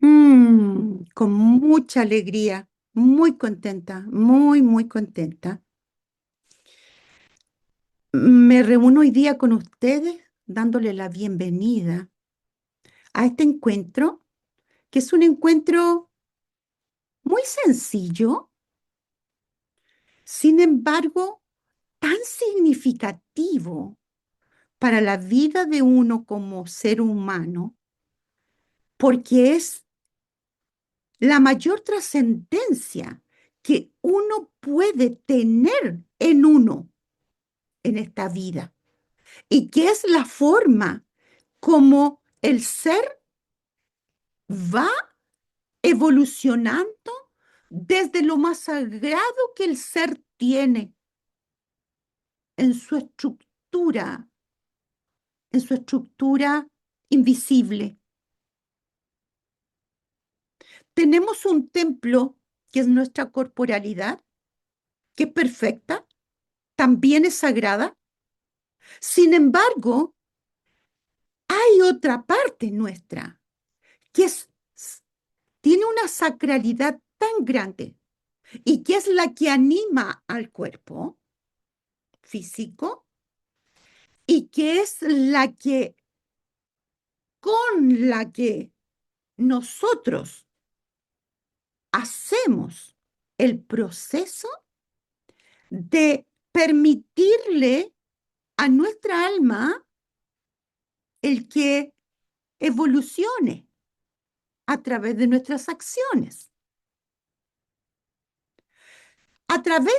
Con mucha alegría, muy contenta, muy, muy contenta. Me reúno hoy día con ustedes dándole la bienvenida a este encuentro, que es un encuentro muy sencillo, sin embargo, tan significativo para la vida de uno como ser humano, porque es la mayor trascendencia que uno puede tener en uno en esta vida. Y que es la forma como el ser va evolucionando desde lo más sagrado que el ser tiene en en su estructura invisible. Tenemos un templo que es nuestra corporalidad, que es perfecta, también es sagrada. Sin embargo, hay otra parte nuestra que tiene una sacralidad tan grande y que es la que anima al cuerpo físico y que es la que con la que nosotros hacemos el proceso de permitirle a nuestra alma el que evolucione a través de nuestras acciones. A través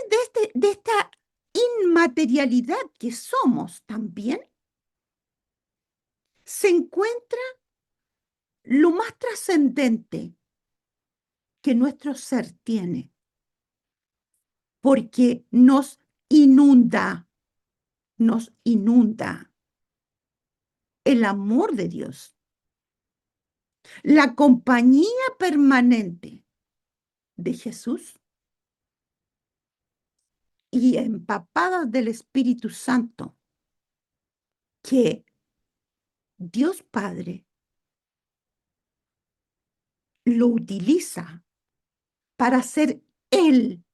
de esta inmaterialidad que somos también, se encuentra lo más trascendente que nuestro ser tiene, porque nos inunda el amor de Dios, la compañía permanente de Jesús y empapadas del Espíritu Santo que Dios Padre lo utiliza para ser Él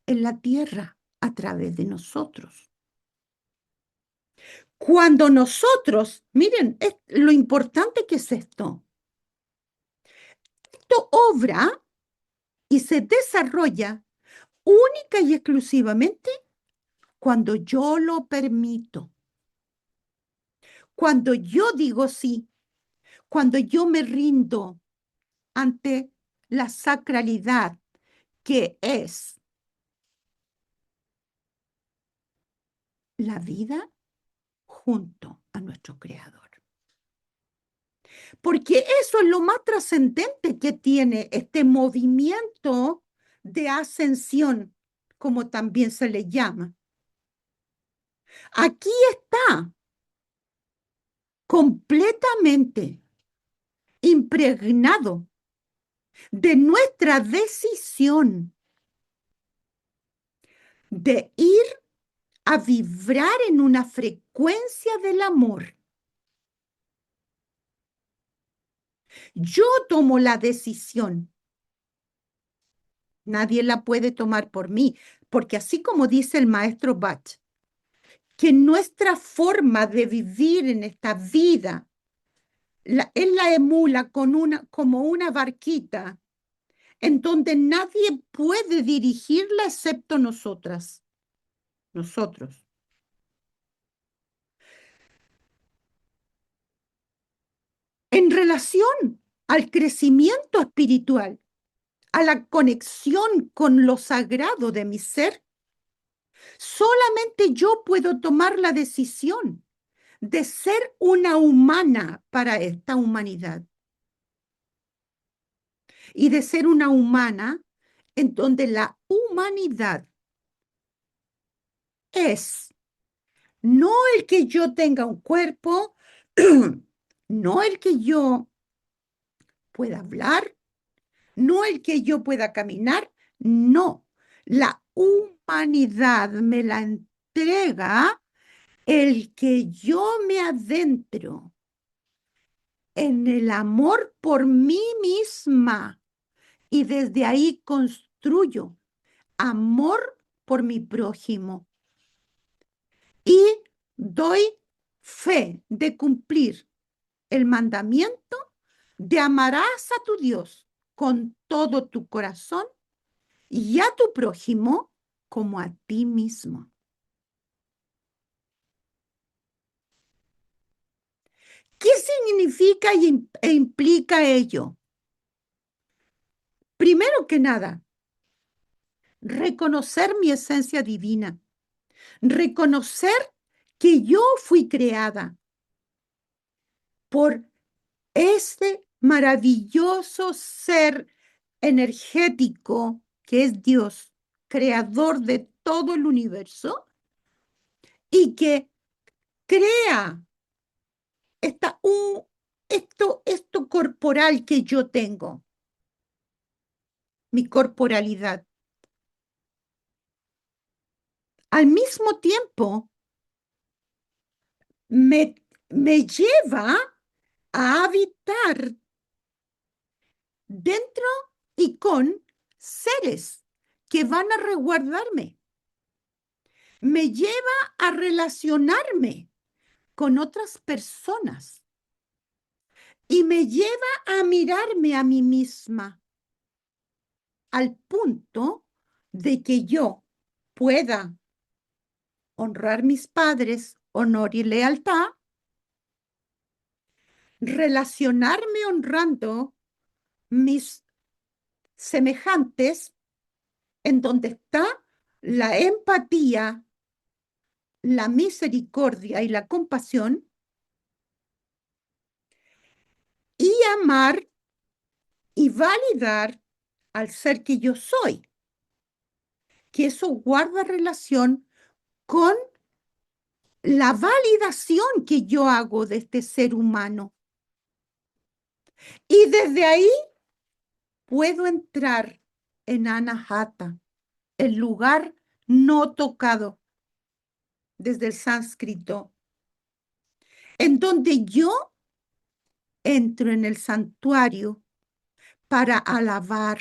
en la tierra a través de nosotros. Cuando nosotros, miren, lo importante que es esto, esto obra y se desarrolla única y exclusivamente cuando yo lo permito, cuando yo digo sí, cuando yo me rindo ante la sacralidad que es la vida junto a nuestro Creador. Porque eso es lo más trascendente que tiene este movimiento de ascensión, como también se le llama. Aquí está completamente impregnado de nuestra decisión de ir a vibrar en una frecuencia del amor. Yo tomo la decisión. Nadie la puede tomar por mí, porque así como dice el maestro Bach, que nuestra forma de vivir en esta vida, él la emula como una barquita en donde nadie puede dirigirla excepto nosotros. En relación al crecimiento espiritual, a la conexión con lo sagrado de mi ser, solamente yo puedo tomar la decisión de ser una humana para esta humanidad y de ser una humana en donde la humanidad es no el que yo tenga un cuerpo, no el que yo pueda hablar, no el que yo pueda caminar, no. La humanidad me la entrega el que yo me adentro en el amor por mí misma y desde ahí construyo amor por mi prójimo y doy fe de cumplir el mandamiento de amarás a tu Dios con todo tu corazón y a tu prójimo como a ti mismo. ¿Qué significa e implica ello? Primero que nada, reconocer mi esencia divina, reconocer que yo fui creada por este maravilloso ser energético que es Dios, creador de todo el universo y que crea esta, esto corporal que yo tengo, mi corporalidad. Al mismo tiempo, me, me lleva a habitar dentro y con seres que van a resguardarme. Me lleva a relacionarme con otras personas y me lleva a mirarme a mí misma al punto de que yo pueda honrar mis padres, honor y lealtad, relacionarme honrando mis semejantes, en donde está la empatía, la misericordia y la compasión, y amar y validar al ser que yo soy, que eso guarda relación con la validación que yo hago de este ser humano. Y desde ahí puedo entrar en Anahata, el lugar no tocado desde el sánscrito, en donde yo entro en el santuario para alabar.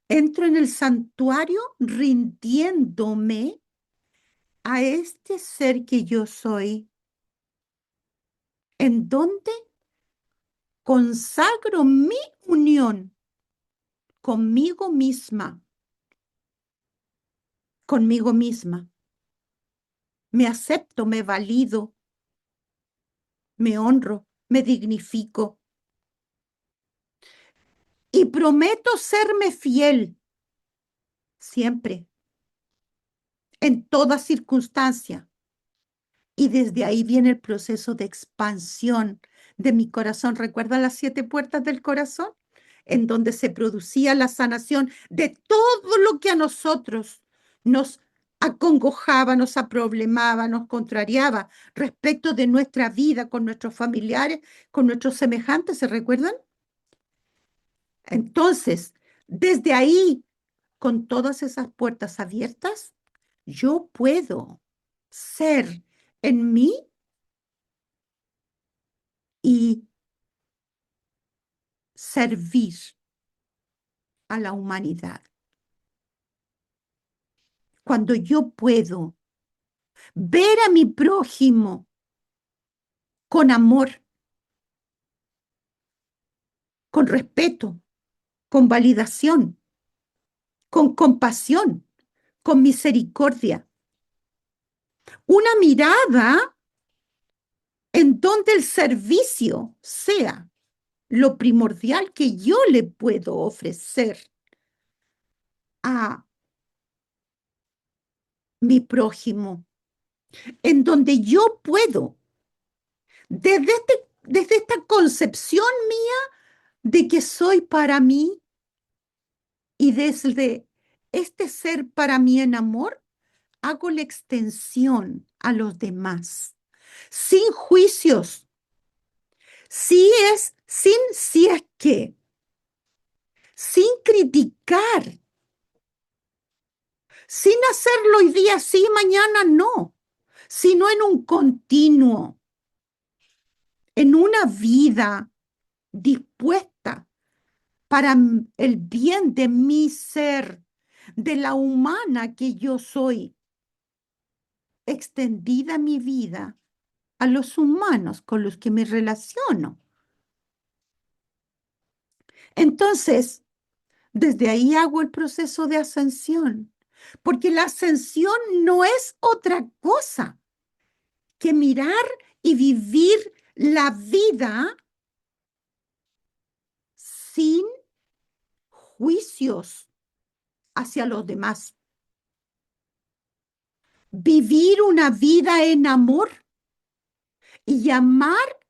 Entro en el santuario rindiéndome a este ser que yo soy, en donde consagro mi unión conmigo misma, conmigo misma. Me acepto, me valido, me honro, me dignifico y prometo serme fiel siempre, en toda circunstancia. Y desde ahí viene el proceso de expansión de mi corazón. ¿Recuerda las 7 puertas del corazón? En donde se producía la sanación de todo lo que a nosotros nos acongojaba, nos aproblemaba, nos contrariaba respecto de nuestra vida con nuestros familiares, con nuestros semejantes, ¿se recuerdan? Entonces, desde ahí, con todas esas puertas abiertas, yo puedo ser en mí y servir a la humanidad. Cuando yo puedo ver a mi prójimo con amor, con respeto, con validación, con compasión, con misericordia, una mirada en donde el servicio sea lo primordial que yo le puedo ofrecer a mi prójimo, en donde yo puedo, desde esta concepción mía de que soy para mí y desde este ser para mí en amor, hago la extensión a los demás, sin juicios, si es que, sin criticar, sin hacerlo hoy día sí, mañana no, sino en un continuo, en una vida dispuesta para el bien de mi ser, de la humana que yo soy, extendida mi vida a los humanos con los que me relaciono. Entonces, desde ahí hago el proceso de ascensión, porque la ascensión no es otra cosa que mirar y vivir la vida sin juicios hacia los demás. Vivir una vida en amor y llamar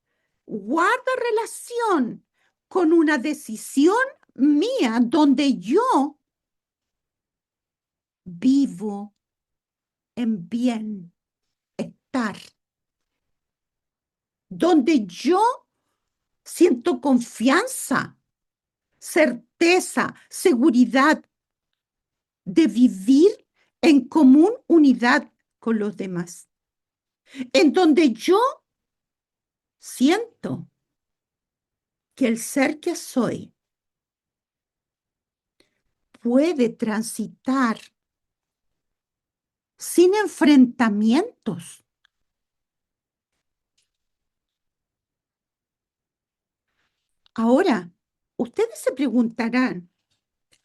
guarda relación con una decisión mía donde yo vivo en bienestar, donde yo siento confianza, certeza, seguridad de vivir en común unidad con los demás, en donde yo siento que el ser que soy puede transitar sin enfrentamientos. Ahora, ustedes se preguntarán,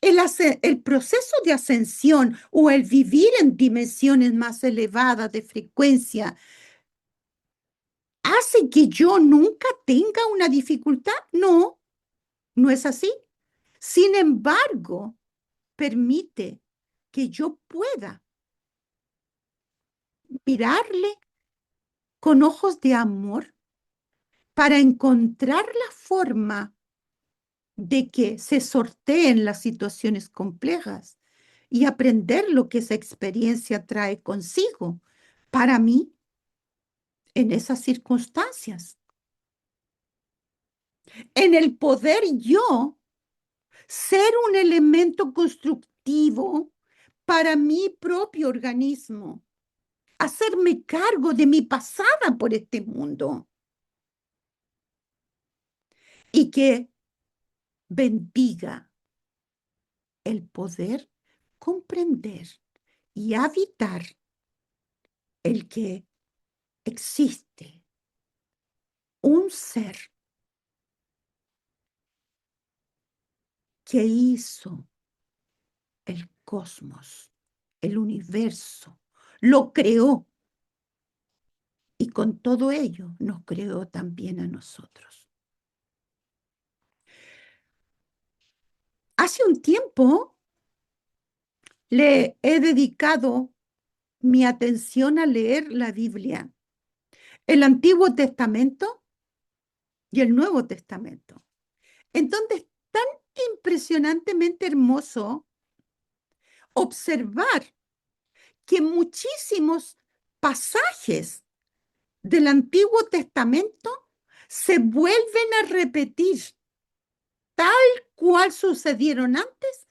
el proceso de ascensión o el vivir en dimensiones más elevadas de frecuencia hace que yo nunca tenga una dificultad. No, no es así. Sin embargo, permite que yo pueda mirarle con ojos de amor para encontrar la forma de que se sorteen las situaciones complejas y aprender lo que esa experiencia trae consigo para mí en esas circunstancias. En el poder yo ser un elemento constructivo para mi propio organismo, hacerme cargo de mi pasada por este mundo y que bendiga el poder comprender y habitar el que existe un ser que hizo el cosmos, el universo, lo creó y con todo ello nos creó también a nosotros. Hace un tiempo le he dedicado mi atención a leer la Biblia, el Antiguo Testamento y el Nuevo Testamento, en donde es tan impresionantemente hermoso observar que muchísimos pasajes del Antiguo Testamento se vuelven a repetir tal cual sucedieron antes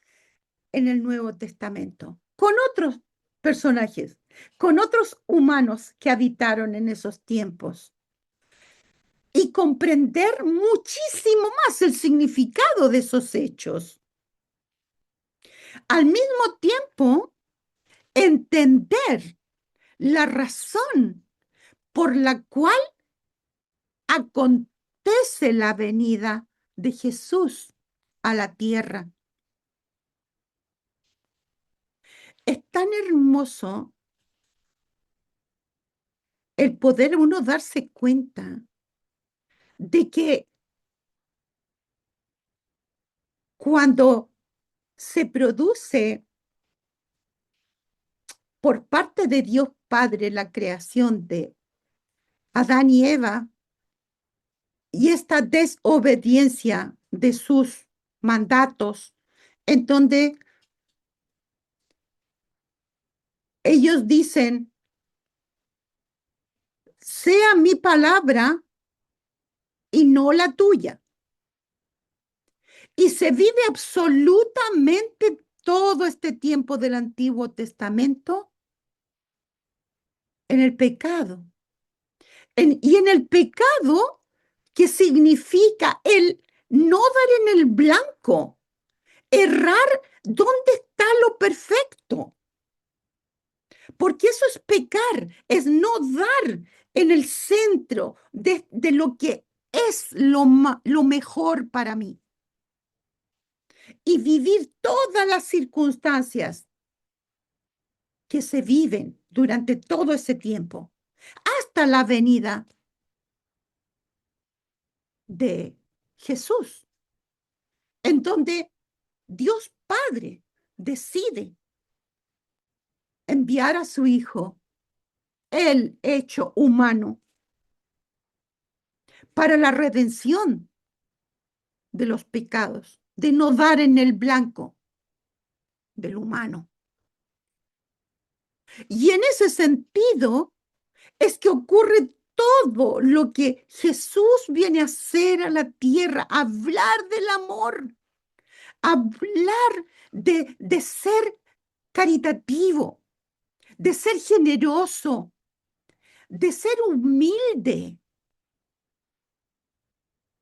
en el Nuevo Testamento, con otros personajes, con otros humanos que habitaron en esos tiempos y comprender muchísimo más el significado de esos hechos. Al mismo tiempo, entender la razón por la cual acontece la venida de Jesús a la tierra. Es tan hermoso el poder uno darse cuenta de que cuando se produce por parte de Dios Padre la creación de Adán y Eva y esta desobediencia de sus mandatos, en donde ellos dicen, sea mi palabra y no la tuya. Y se vive absolutamente todo este tiempo del Antiguo Testamento en el pecado. Y en el pecado que significa el no dar en el blanco, errar dónde está lo perfecto, porque eso es pecar, es no dar en el centro de lo que es lo mejor para mí y vivir todas las circunstancias que se viven durante todo ese tiempo, hasta la venida de Jesús, en donde Dios Padre decide enviar a su Hijo, el hecho humano, para la redención de los pecados, de no dar en el blanco del humano. Y en ese sentido es que ocurre todo lo que Jesús viene a hacer a la tierra, hablar del amor, hablar de ser caritativo, de ser generoso, de ser humilde,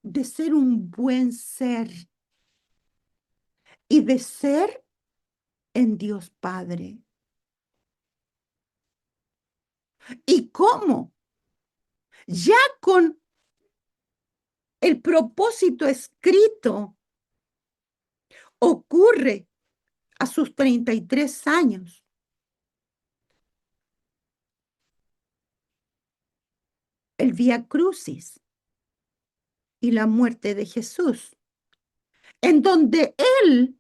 de ser un buen ser y de ser en Dios Padre. ¿Y cómo? Ya con el propósito escrito, ocurre a sus 33 años. El Vía Crucis y la muerte de Jesús, en donde Él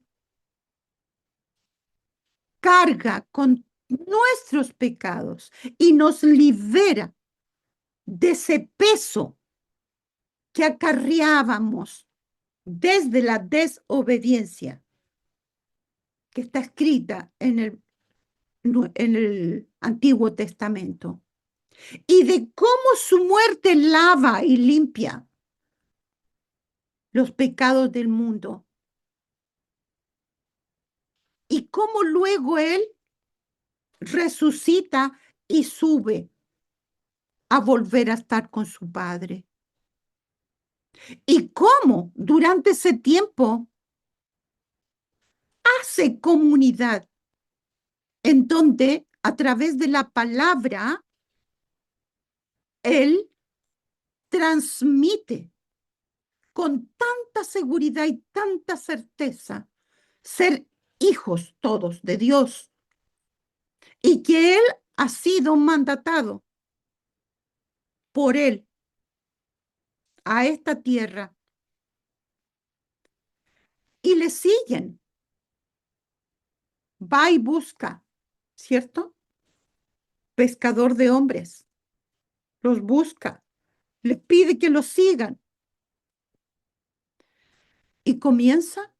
carga con nuestros pecados y nos libera de ese peso que acarreábamos desde la desobediencia que está escrita en el Antiguo Testamento, y de cómo su muerte lava y limpia los pecados del mundo, y cómo luego Él resucita y sube a volver a estar con su Padre. Y cómo durante ese tiempo hace comunidad en donde a través de la palabra Él transmite con tanta seguridad y tanta certeza ser hijos todos de Dios y que Él ha sido mandatado por Él a esta tierra y le siguen. Va y busca, ¿cierto? Pescador de hombres, los busca, les pide que los sigan y comienza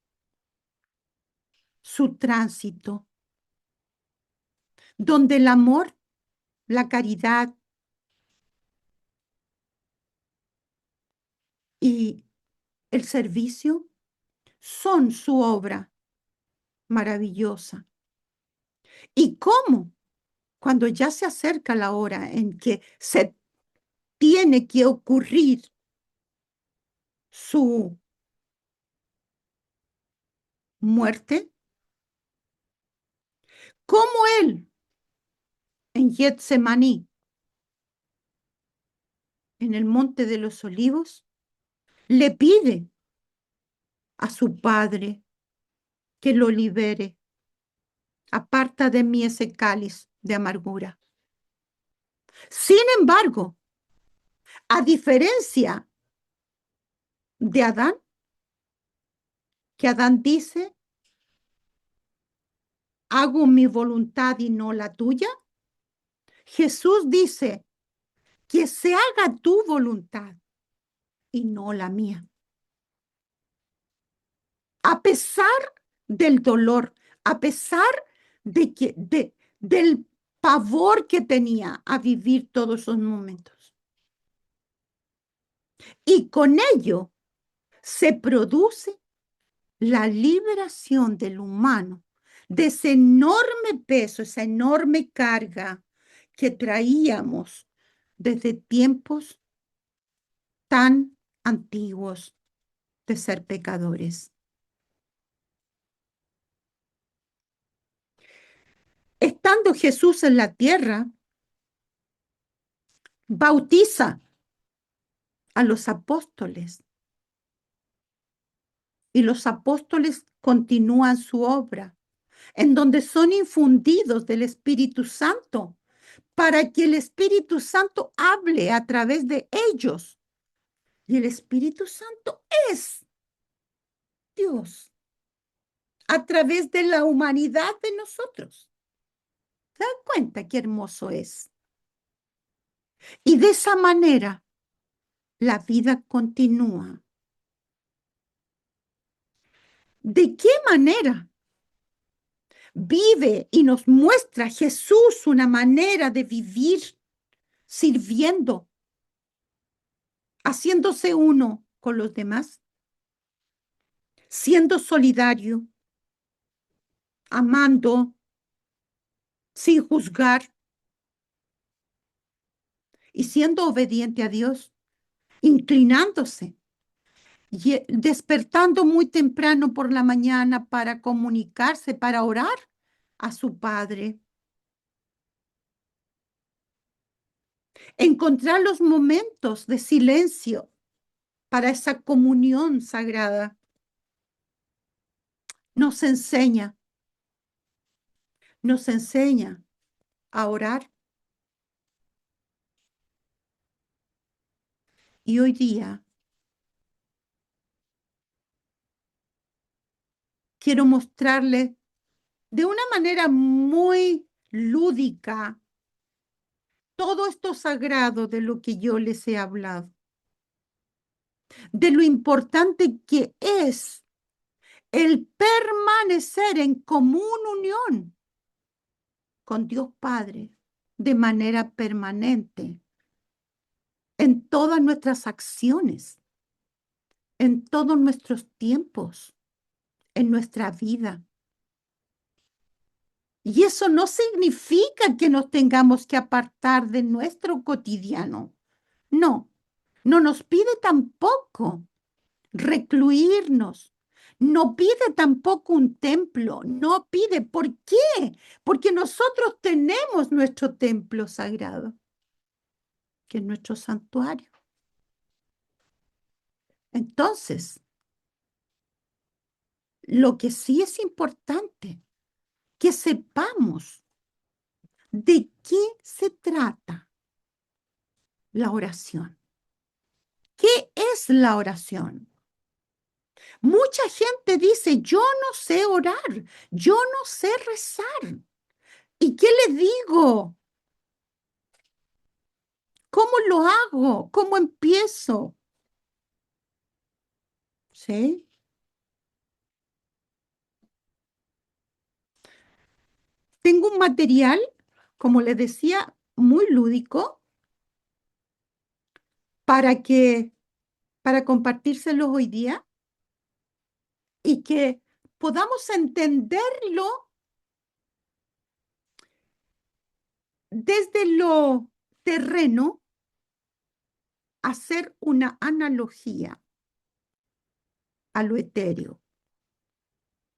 su tránsito, donde el amor, la caridad y el servicio son su obra maravillosa. ¿Y cómo? Cuando ya se acerca la hora en que se tiene que ocurrir su muerte, como Él en Getsemaní, en el Monte de los Olivos, le pide a su Padre que lo libere. Aparta de mí ese cáliz de amargura. Sin embargo, a diferencia de Adán, que Adán dice, hago mi voluntad y no la tuya, Jesús dice, que se haga tu voluntad y no la mía. A pesar del dolor, a pesar del pavor que tenía a vivir todos esos momentos. Y con ello se produce la liberación del humano de ese enorme peso, esa enorme carga que traíamos desde tiempos tan antiguos de ser pecadores. Estando Jesús en la tierra, bautiza a los apóstoles y los apóstoles continúan su obra, en donde son infundidos del Espíritu Santo para que el Espíritu Santo hable a través de ellos. Y el Espíritu Santo es Dios a través de la humanidad de nosotros. ¿Se dan cuenta qué hermoso es? Y de esa manera la vida continúa. ¿De qué manera vive y nos muestra Jesús una manera de vivir sirviendo, haciéndose uno con los demás, siendo solidario, amando, sin juzgar y siendo obediente a Dios, inclinándose y despertando muy temprano por la mañana para comunicarse, para orar a su Padre? Encontrar los momentos de silencio para esa comunión sagrada nos enseña, nos enseña a orar. Y hoy día quiero mostrarles de una manera muy lúdica todo esto sagrado de lo que yo les he hablado, de lo importante que es el permanecer en común unión con Dios Padre de manera permanente en todas nuestras acciones, en todos nuestros tiempos, en nuestra vida. Y eso no significa que nos tengamos que apartar de nuestro cotidiano. No, no nos pide tampoco recluirnos. No pide tampoco un templo. No pide. ¿Por qué? Porque nosotros tenemos nuestro templo sagrado, que es nuestro santuario. Entonces, lo que sí es importante, que sepamos de qué se trata la oración. ¿Qué es la oración? Mucha gente dice, yo no sé orar, yo no sé rezar. ¿Y qué le digo? ¿Cómo lo hago? ¿Cómo empiezo? ¿Sí? Tengo un material, como les decía, muy lúdico para para compartírselos hoy día y que podamos entenderlo desde lo terreno, hacer una analogía a lo etéreo.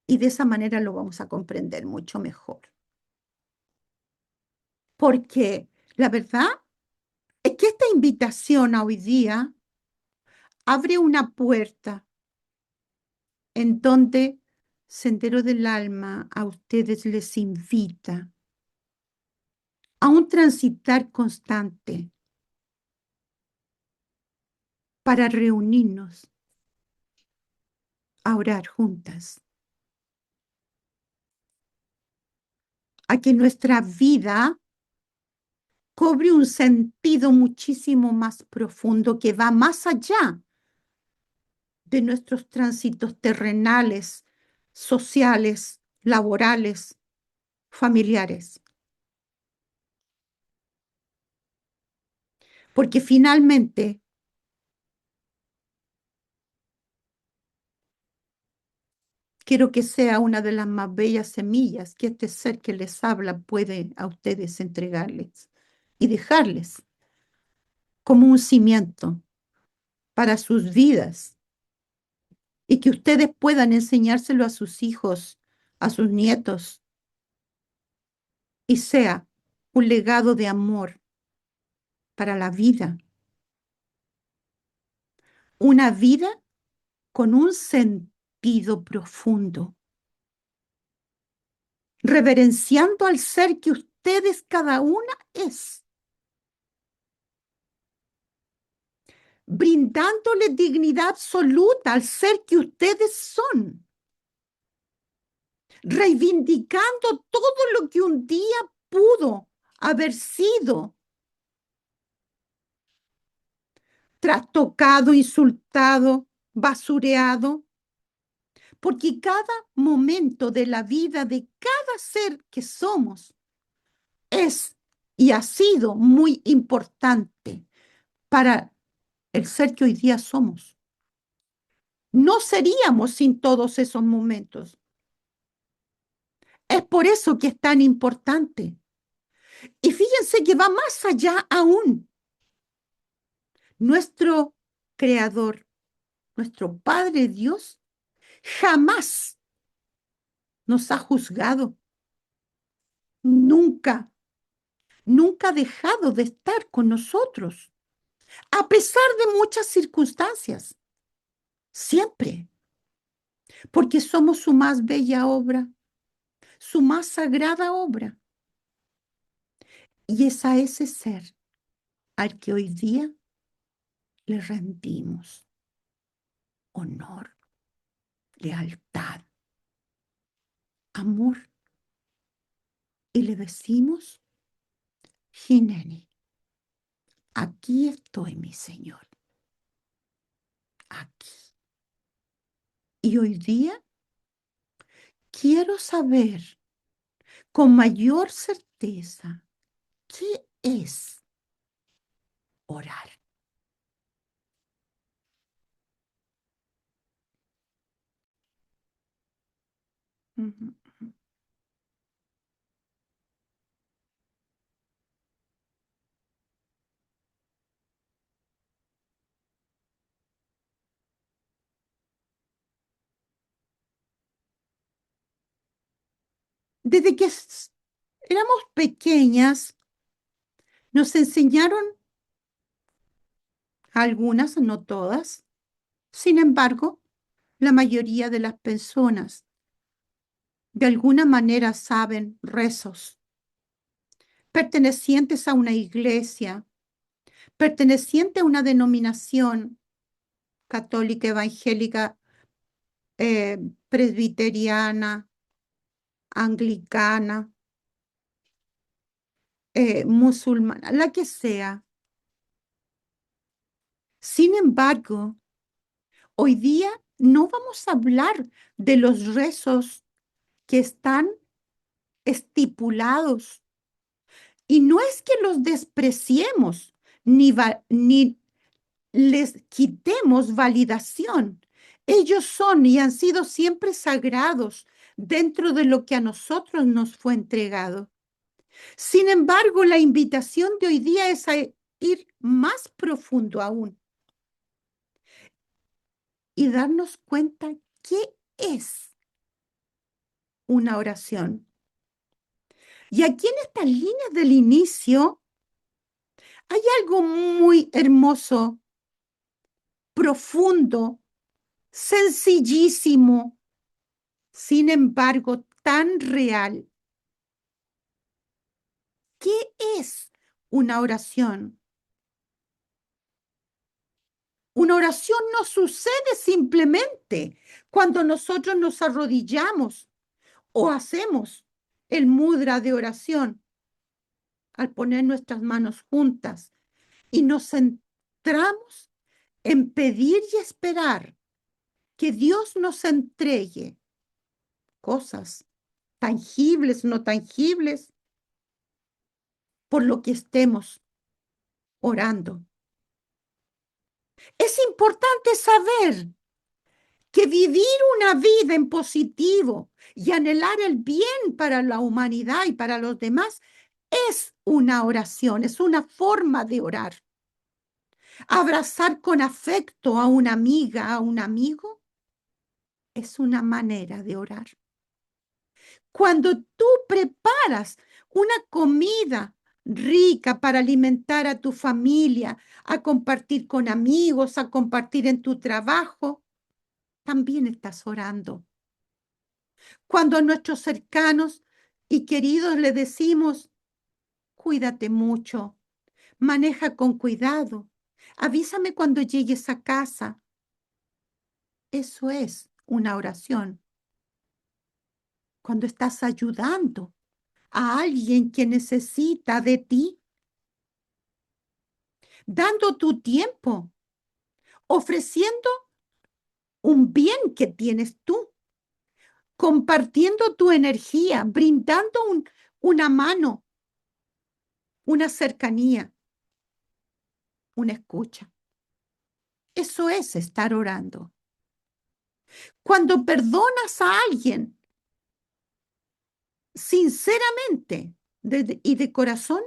Y de esa manera lo vamos a comprender mucho mejor. Porque la verdad es que esta invitación a hoy día abre una puerta en donde Sendero del Alma a ustedes les invita a un transitar constante para reunirnos a orar juntas, a que nuestra vida cobre un sentido muchísimo más profundo que va más allá de nuestros tránsitos terrenales, sociales, laborales, familiares. Porque finalmente quiero que sea una de las más bellas semillas que este ser que les habla puede a ustedes entregarles y dejarles como un cimiento para sus vidas y que ustedes puedan enseñárselo a sus hijos, a sus nietos, y sea un legado de amor para la vida, una vida con un sentido profundo, reverenciando al ser que ustedes cada una es, brindándole dignidad absoluta al ser que ustedes son, reivindicando todo lo que un día pudo haber sido trastocado, insultado, basureado, porque cada momento de la vida de cada ser que somos es y ha sido muy importante para el ser que hoy día somos. No seríamos sin todos esos momentos. Es por eso que es tan importante. Y fíjense que va más allá aún. Nuestro Creador, nuestro Padre Dios, jamás nos ha juzgado. Nunca, nunca ha dejado de estar con nosotros, a pesar de muchas circunstancias. Siempre, porque somos su más bella obra, su más sagrada obra. Y es a ese ser al que hoy día le rendimos honor, lealtad, amor. Y le decimos, Hineni, aquí estoy, mi Señor, aquí. Y hoy día quiero saber con mayor certeza qué es orar. Ujú. Desde que éramos pequeñas, nos enseñaron algunas, no todas. Sin embargo, la mayoría de las personas de alguna manera saben rezos pertenecientes a una iglesia, perteneciente a una denominación católica, evangélica, eh, presbiteriana, anglicana, musulmana, la que sea. Sin embargo, hoy día no vamos a hablar de los rezos que están estipulados. Y no es que los despreciemos ni les quitemos validación. Ellos son y han sido siempre sagrados dentro de lo que a nosotros nos fue entregado. Sin embargo, la invitación de hoy día es a ir más profundo aún y darnos cuenta qué es una oración. Y aquí en estas líneas del inicio hay algo muy hermoso, profundo, sencillísimo, sin embargo, tan real. ¿Qué es una oración? Una oración no sucede simplemente cuando nosotros nos arrodillamos o hacemos el mudra de oración al poner nuestras manos juntas y nos centramos en pedir y esperar que Dios nos entregue cosas tangibles, no tangibles, por lo que estemos orando. Es importante saber que vivir una vida en positivo y anhelar el bien para la humanidad y para los demás es una oración, es una forma de orar. Abrazar con afecto a una amiga, a un amigo, es una manera de orar. Cuando tú preparas una comida rica para alimentar a tu familia, a compartir con amigos, a compartir en tu trabajo, también estás orando. Cuando a nuestros cercanos y queridos le decimos, cuídate mucho, maneja con cuidado, avísame cuando llegues a casa. Eso es una oración. Cuando estás ayudando a alguien que necesita de ti, dando tu tiempo, ofreciendo un bien que tienes tú, compartiendo tu energía, brindando una mano, una cercanía, una escucha. Eso es estar orando. Cuando perdonas a alguien sinceramente y de corazón,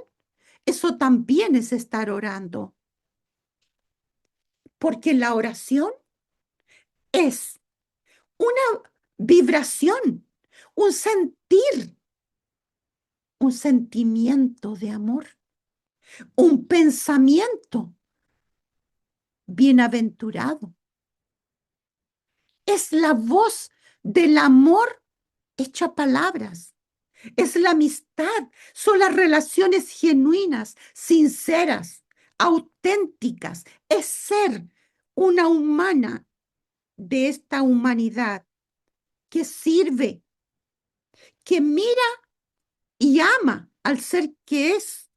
eso también es estar orando, porque la oración es una vibración, un sentir, un sentimiento de amor, un pensamiento bienaventurado. Es la voz del amor hecha palabras. Es la amistad, son las relaciones genuinas, sinceras, auténticas. Es ser una humana de esta humanidad que sirve, que mira y ama al ser que es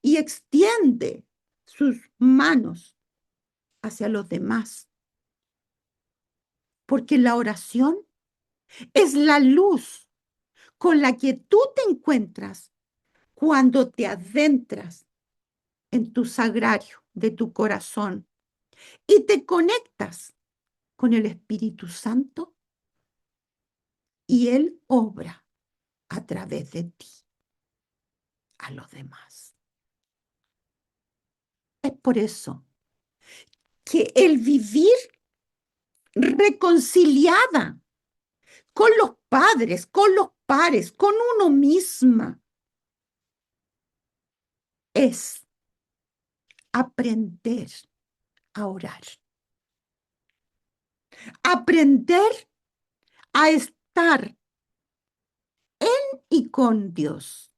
y extiende sus manos hacia los demás. Porque la oración es la luz con la que tú te encuentras cuando te adentras en tu sagrario de tu corazón y te conectas con el Espíritu Santo y Él obra a través de ti a los demás. Es por eso que el vivir reconciliada con los padres, con los pares, con uno misma, es aprender a orar, aprender a estar y con Dios,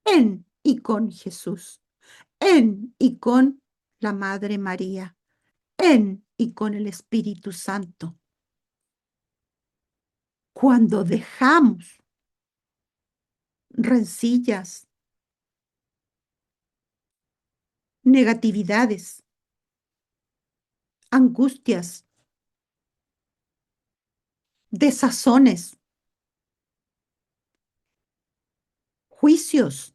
en y con Jesús, en y con la Madre María, en y con el Espíritu Santo. Cuando dejamos rencillas, negatividades, angustias, desazones, juicios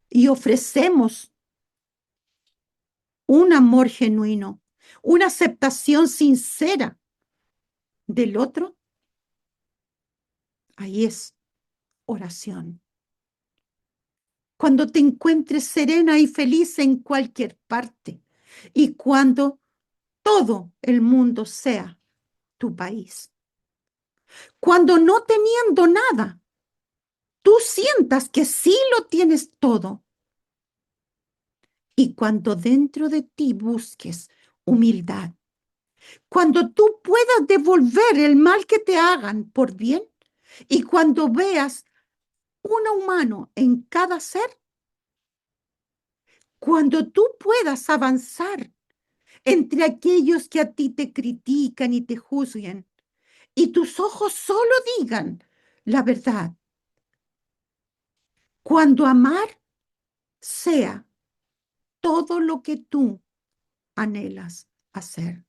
y ofrecemos un amor genuino, una aceptación sincera del otro, ahí es oración. Cuando te encuentres serena y feliz en cualquier parte y cuando todo el mundo sea tu país. Cuando no teniendo nada, tú sientas que sí lo tienes todo. Y cuando dentro de ti busques humildad, cuando tú puedas devolver el mal que te hagan por bien y cuando veas un humano en cada ser, cuando tú puedas avanzar entre aquellos que a ti te critican y te juzguen y tus ojos solo digan la verdad, cuando amar sea todo lo que tú anhelas hacer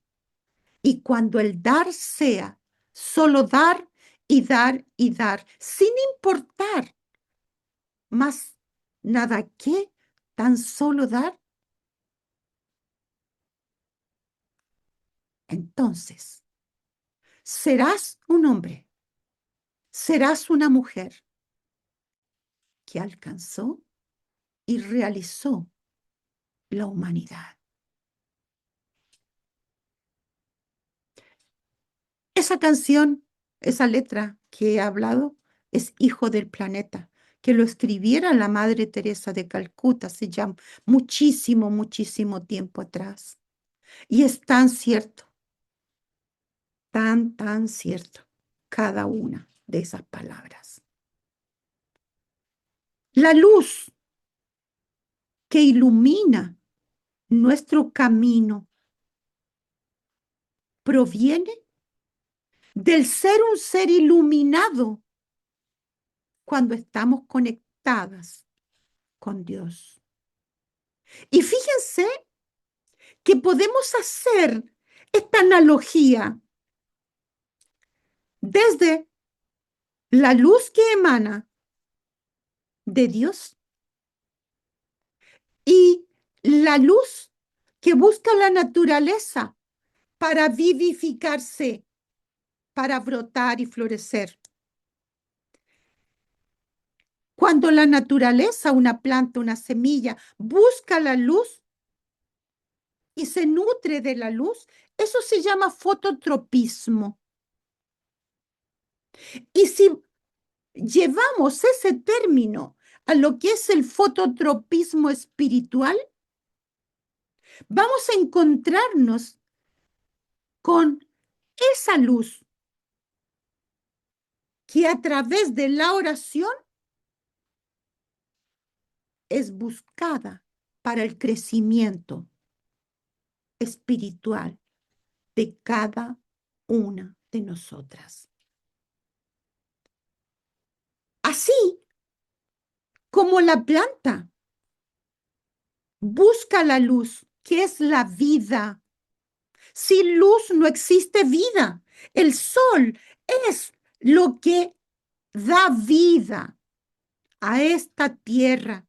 y cuando el dar sea solo dar y dar y dar, sin importar más nada que tan solo dar, entonces serás un hombre, serás una mujer que alcanzó y realizó la humanidad. Esa canción, esa letra que he hablado, es Hijo del Planeta, que lo escribiera la Madre Teresa de Calcuta hace ya muchísimo, muchísimo tiempo atrás. Y es tan cierto, tan, tan cierto, cada una de esas palabras. La luz que ilumina nuestro camino proviene del ser un ser iluminado cuando estamos conectadas con Dios. Y fíjense que podemos hacer esta analogía desde la luz que emana de Dios y la luz que busca la naturaleza para vivificarse, para brotar y florecer. Cuando la naturaleza, una planta, una semilla, busca la luz y se nutre de la luz, eso se llama fototropismo. Y si llevamos ese término a lo que es el fototropismo espiritual, vamos a encontrarnos con esa luz que a través de la oración es buscada para el crecimiento espiritual de cada una de nosotras. Así como la planta busca la luz, que es la vida. Sin luz no existe vida. El sol es lo que da vida a esta tierra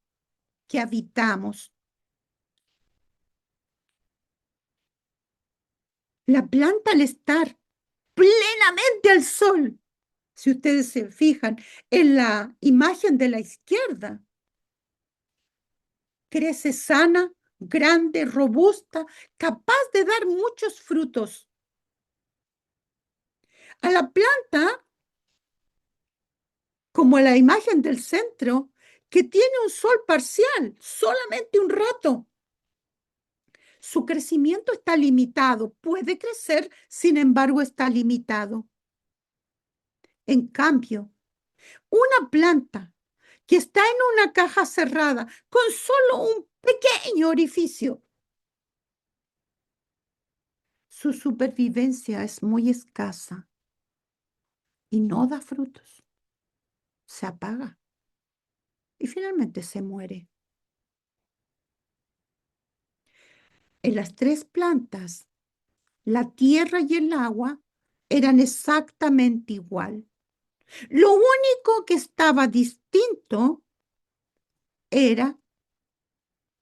que habitamos. La planta al estar plenamente al sol, si ustedes se fijan en la imagen de la izquierda, crece sana, grande, robusta, capaz de dar muchos frutos. A la planta, como la imagen del centro, que tiene un sol parcial, solamente un rato. Su crecimiento está limitado, puede crecer, sin embargo está limitado. En cambio, una planta que está en una caja cerrada con solo un pequeño orificio, su supervivencia es muy escasa y no da frutos. Se apaga y finalmente se muere. En las tres plantas, la tierra y el agua eran exactamente igual. Lo único que estaba distinto era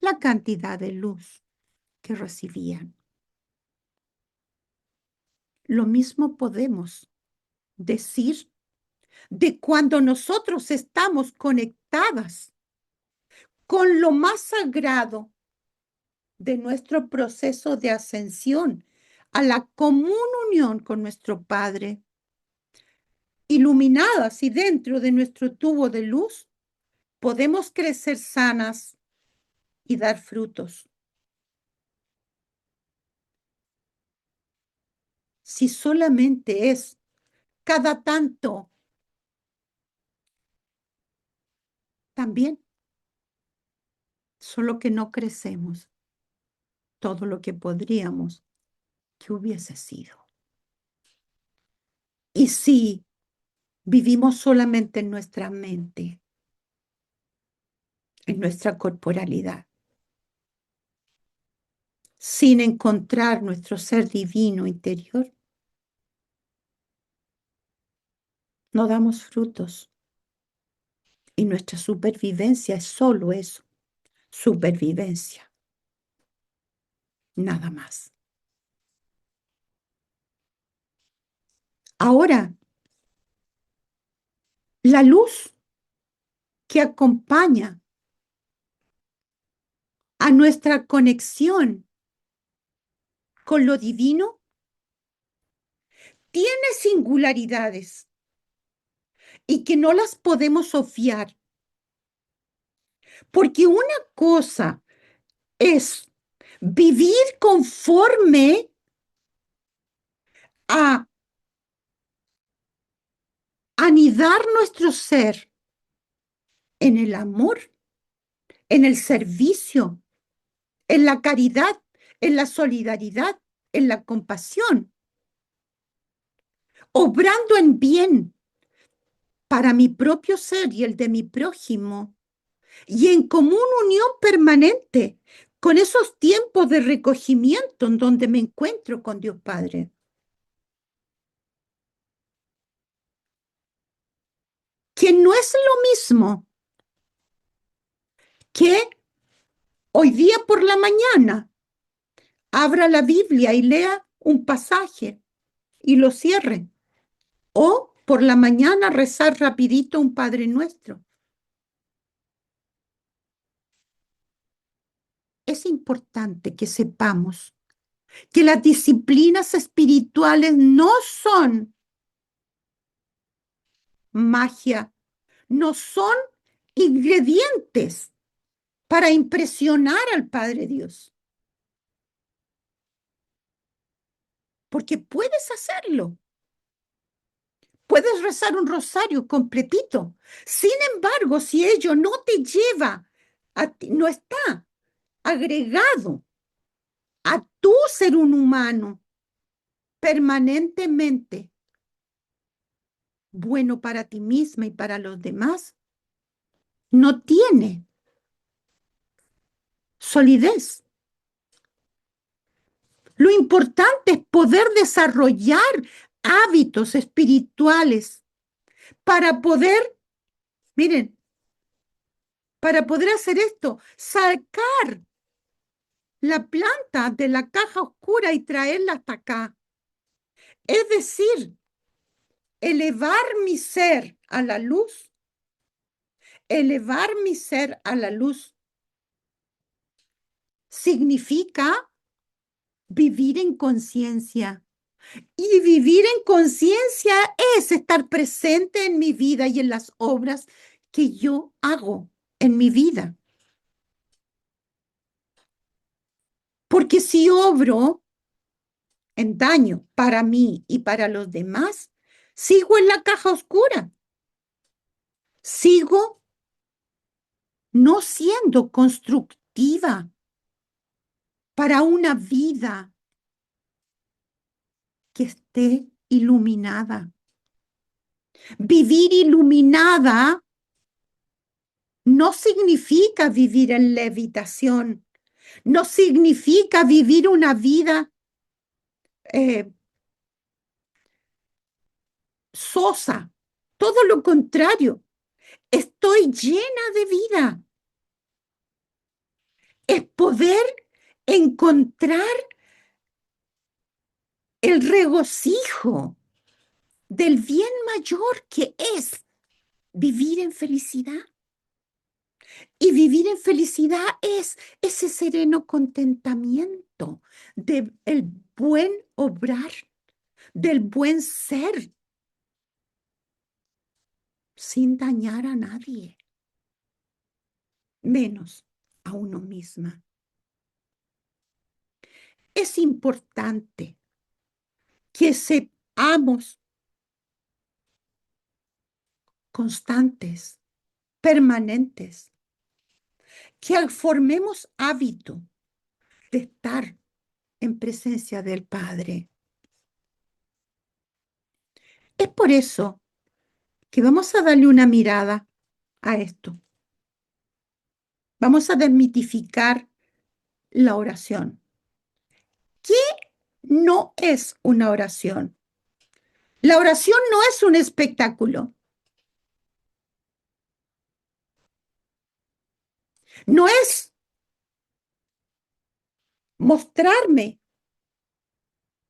la cantidad de luz que recibían. Lo mismo podemos decir de cuando nosotros estamos conectadas con lo más sagrado de nuestro proceso de ascensión a la común unión con nuestro Padre, iluminadas y dentro de nuestro tubo de luz, podemos crecer sanas y dar frutos. Si solamente es cada tanto, también, solo que no crecemos todo lo que podríamos que hubiese sido. Y si vivimos solamente en nuestra mente, en nuestra corporalidad, sin encontrar nuestro ser divino interior, no damos frutos. Y nuestra supervivencia es solo eso, supervivencia, nada más. Ahora, la luz que acompaña a nuestra conexión con lo divino, tiene singularidades y que no las podemos obviar, porque una cosa es vivir conforme a anidar nuestro ser en el amor, en el servicio, en la caridad, en la solidaridad, en la compasión, obrando en bien para mi propio ser y el de mi prójimo, y en común unión permanente con esos tiempos de recogimiento en donde me encuentro con Dios Padre. Que no es lo mismo que hoy día por la mañana abra la Biblia y lea un pasaje y lo cierre. O por la mañana rezar rapidito un Padre Nuestro. Es importante que sepamos que las disciplinas espirituales no son magia, no son ingredientes para impresionar al Padre Dios, porque puedes hacerlo. Puedes rezar un rosario completito. Sin embargo, si ello no te lleva a ti, no está agregado a tu ser un humano permanentemente bueno para ti misma y para los demás, no tiene solidez. Lo importante es poder desarrollar hábitos espirituales para poder, miren, para poder hacer esto, sacar la planta de la caja oscura y traerla hasta acá. Es decir, elevar mi ser a la luz, elevar mi ser a la luz significa vivir en conciencia. Y vivir en conciencia es estar presente en mi vida y en las obras que yo hago en mi vida. Porque si obro en daño para mí y para los demás, sigo en la caja oscura. Sigo no siendo constructiva para una vida que esté iluminada. Vivir iluminada no significa vivir en levitación, no significa vivir una vida eh, sosa, todo lo contrario, estoy llena de vida. Es poder encontrar el regocijo del bien mayor que es vivir en felicidad. Y vivir en felicidad es ese sereno contentamiento del buen obrar, del buen ser, sin dañar a nadie, menos a uno misma. Es importante que seamos constantes, permanentes, que formemos hábito de estar en presencia del Padre. Es por eso que vamos a darle una mirada a esto. Vamos a desmitificar la oración. ¿Qué no es una oración? La oración no es un espectáculo. No es mostrarme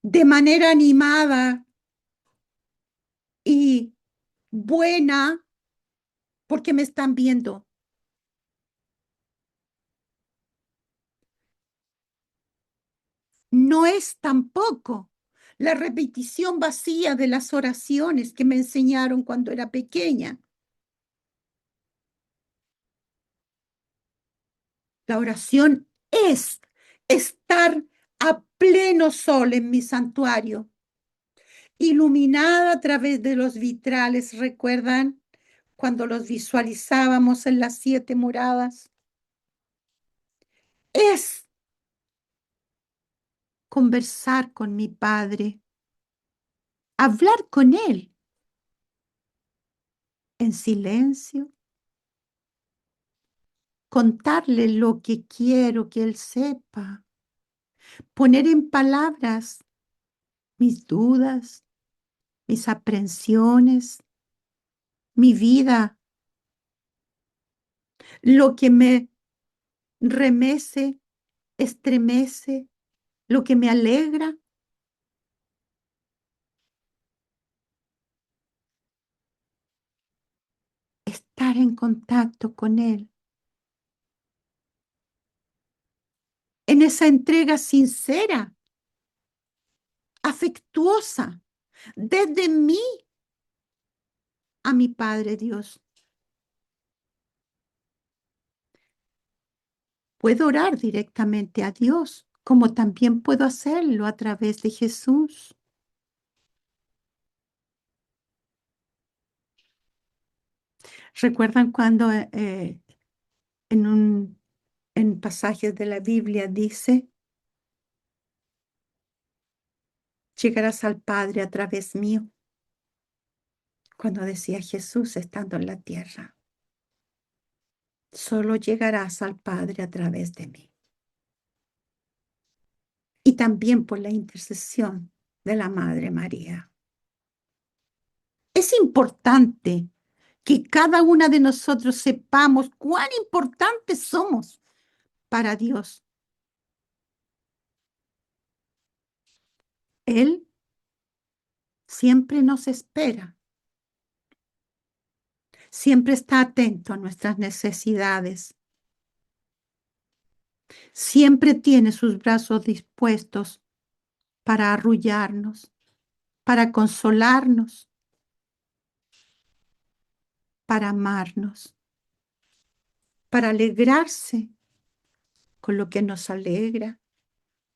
de manera animada y buena porque me están viendo. No es tampoco la repetición vacía de las oraciones que me enseñaron cuando era pequeña. La oración es estar a pleno sol en mi santuario, iluminada a través de los vitrales. ¿Recuerdan cuando los visualizábamos en las 7 moradas? Es conversar con mi Padre, hablar con Él en silencio, contarle lo que quiero que Él sepa, poner en palabras mis dudas, mis aprensiones, mi vida, lo que me remece, estremece, lo que me alegra, estar en contacto con Él, en esa entrega sincera, afectuosa, desde mí a mi Padre Dios. Puedo orar directamente a Dios, como también puedo hacerlo a través de Jesús. ¿Recuerdan cuando en en pasajes de la Biblia dice, llegarás al Padre a través mío? Cuando decía Jesús estando en la tierra, solo llegarás al Padre a través de mí. Y también por la intercesión de la Madre María. Es importante que cada una de nosotros sepamos cuán importantes somos para Dios. Él siempre nos espera, siempre está atento a nuestras necesidades, siempre tiene sus brazos dispuestos para arrullarnos, para consolarnos, para amarnos, para alegrarse con lo que nos alegra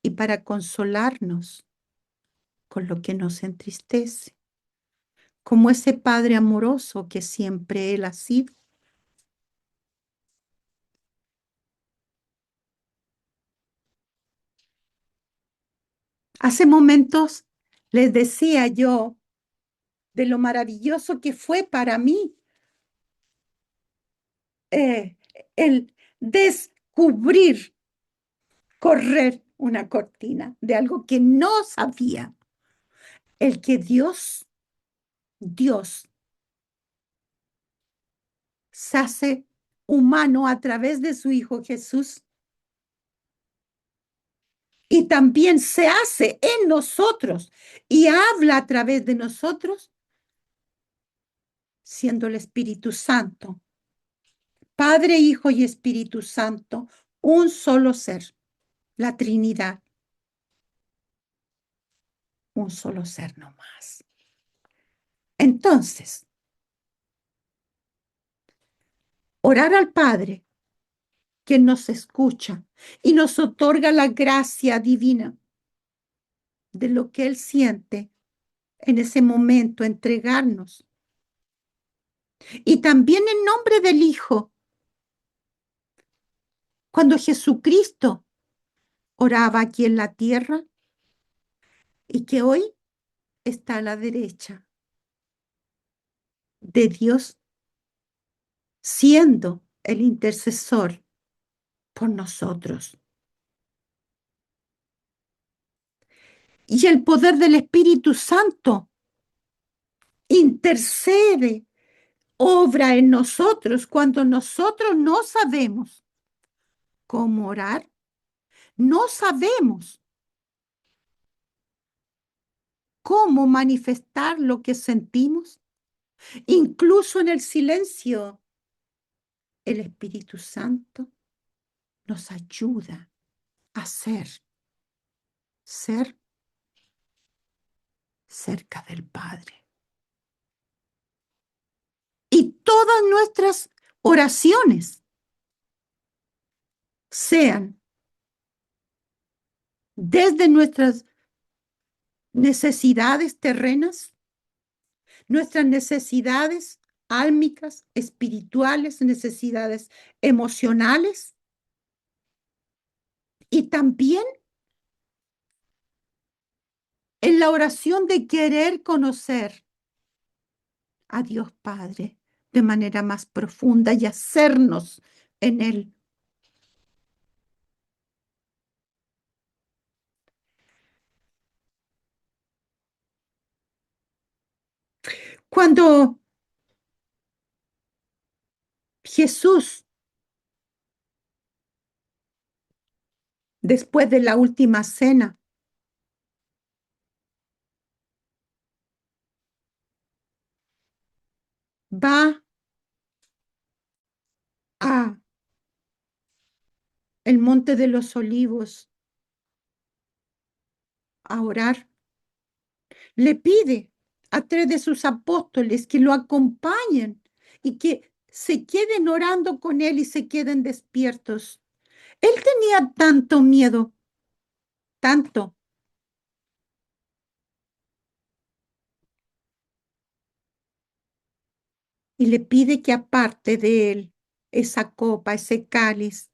y para consolarnos con lo que nos entristece, como ese Padre amoroso que siempre Él ha sido. Hace momentos les decía yo de lo maravilloso que fue para mí eh, el descubrir, correr una cortina de algo que no sabía, el que Dios se hace humano a través de su Hijo Jesús y también se hace en nosotros y habla a través de nosotros, siendo el Espíritu Santo, Padre, Hijo y Espíritu Santo, un solo ser, la Trinidad, un solo ser no más. Entonces, orar al Padre, que nos escucha y nos otorga la gracia divina de lo que Él siente en ese momento, entregarnos. Y también en nombre del Hijo, cuando Jesucristo oraba aquí en la tierra y que hoy está a la derecha de Dios, siendo el intercesor por nosotros. Y el poder del Espíritu Santo intercede, obra en nosotros cuando nosotros no sabemos cómo orar, no sabemos cómo manifestar lo que sentimos, incluso en el silencio. El Espíritu Santo nos ayuda a hacer ser cerca del Padre. Y todas nuestras oraciones sean desde nuestras necesidades terrenas, nuestras necesidades álmicas, espirituales, necesidades emocionales y también en la oración de querer conocer a Dios Padre de manera más profunda y hacernos en Él. Cuando Jesús, después de la última cena, va a el Monte de los Olivos a orar, le pide a tres de sus apóstoles que lo acompañen y que se queden orando con él y se queden despiertos. Él tenía tanto miedo, tanto, y le pide que aparte de él esa copa, ese cáliz.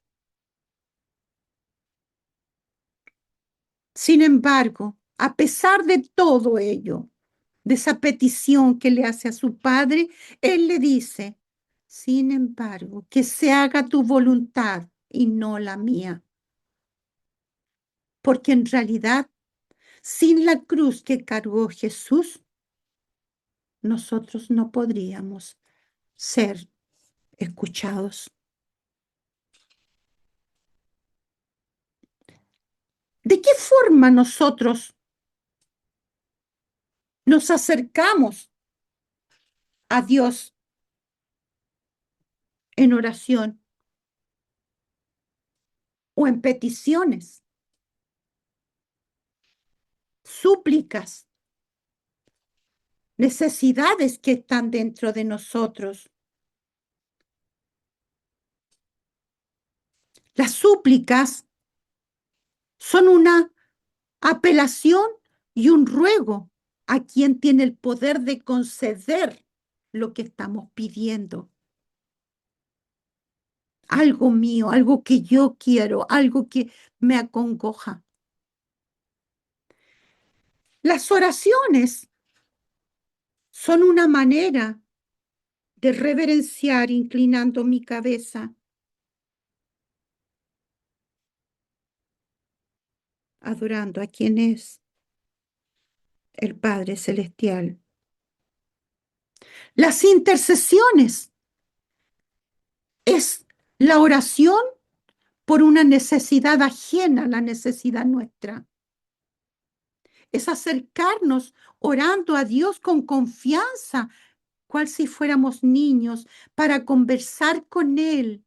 Sin embargo, a pesar de todo ello, de esa petición que le hace a su padre, él le dice, sin embargo, que se haga tu voluntad y no la mía. Porque en realidad, sin la cruz que cargó Jesús, nosotros no podríamos ser escuchados. ¿De qué forma nosotros nos acercamos a Dios en oración o en peticiones, súplicas, necesidades que están dentro de nosotros? Las súplicas son una apelación y un ruego a quien tiene el poder de conceder lo que estamos pidiendo. Algo mío, algo que yo quiero, algo que me acongoja. Las oraciones son una manera de reverenciar inclinando mi cabeza, adorando a quien es el Padre Celestial. Las intercesiones es la oración por una necesidad ajena a la necesidad nuestra. Es acercarnos orando a Dios con confianza, cual si fuéramos niños, para conversar con Él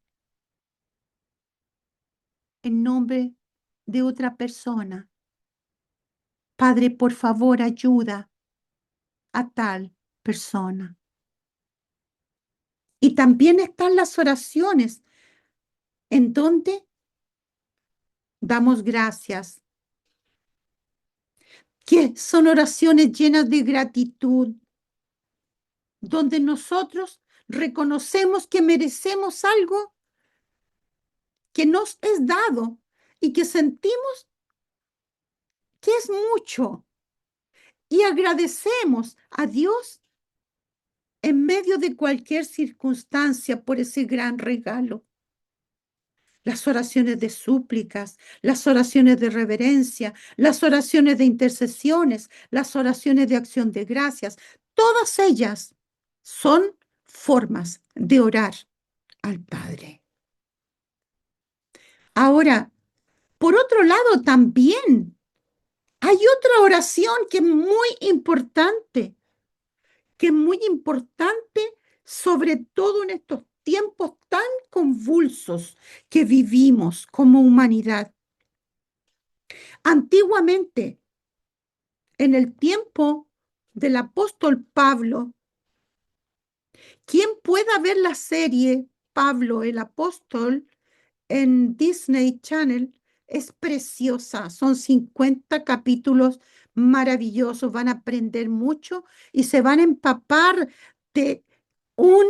en nombre de otra persona. Padre, por favor, ayuda a tal persona. Y también están las oraciones en donde damos gracias, que son oraciones llenas de gratitud, donde nosotros reconocemos que merecemos algo que nos es dado y que sentimos que es mucho. Y agradecemos a Dios en medio de cualquier circunstancia por ese gran regalo. Las oraciones de súplicas, las oraciones de reverencia, las oraciones de intercesiones, las oraciones de acción de gracias, todas ellas son formas de orar al Padre. Ahora, por otro lado, también hay otra oración que es muy importante, sobre todo en estos tiempos tan convulsos que vivimos como humanidad. Antiguamente, en el tiempo del apóstol Pablo, quien pueda ver la serie Pablo el apóstol en Disney Channel es preciosa. Son 50 capítulos maravillosos. Van a aprender mucho y se van a empapar de un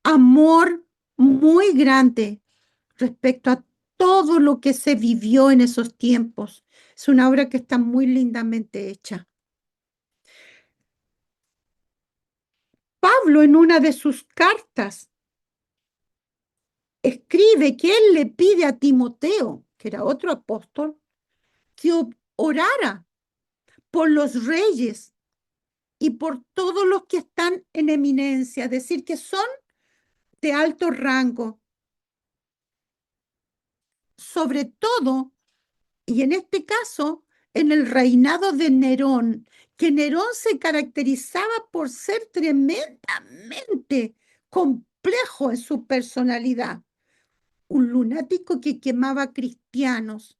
amor muy grande respecto a todo lo que se vivió en esos tiempos. Es una obra que está muy lindamente hecha. Pablo en una de sus cartas escribe que él le pide a Timoteo, que era otro apóstol, que orara por los reyes y por todos los que están en eminencia, es decir, que son de alto rango, sobre todo, y en este caso, en el reinado de Nerón, que Nerón se caracterizaba por ser tremendamente complejo en su personalidad, un lunático que quemaba cristianos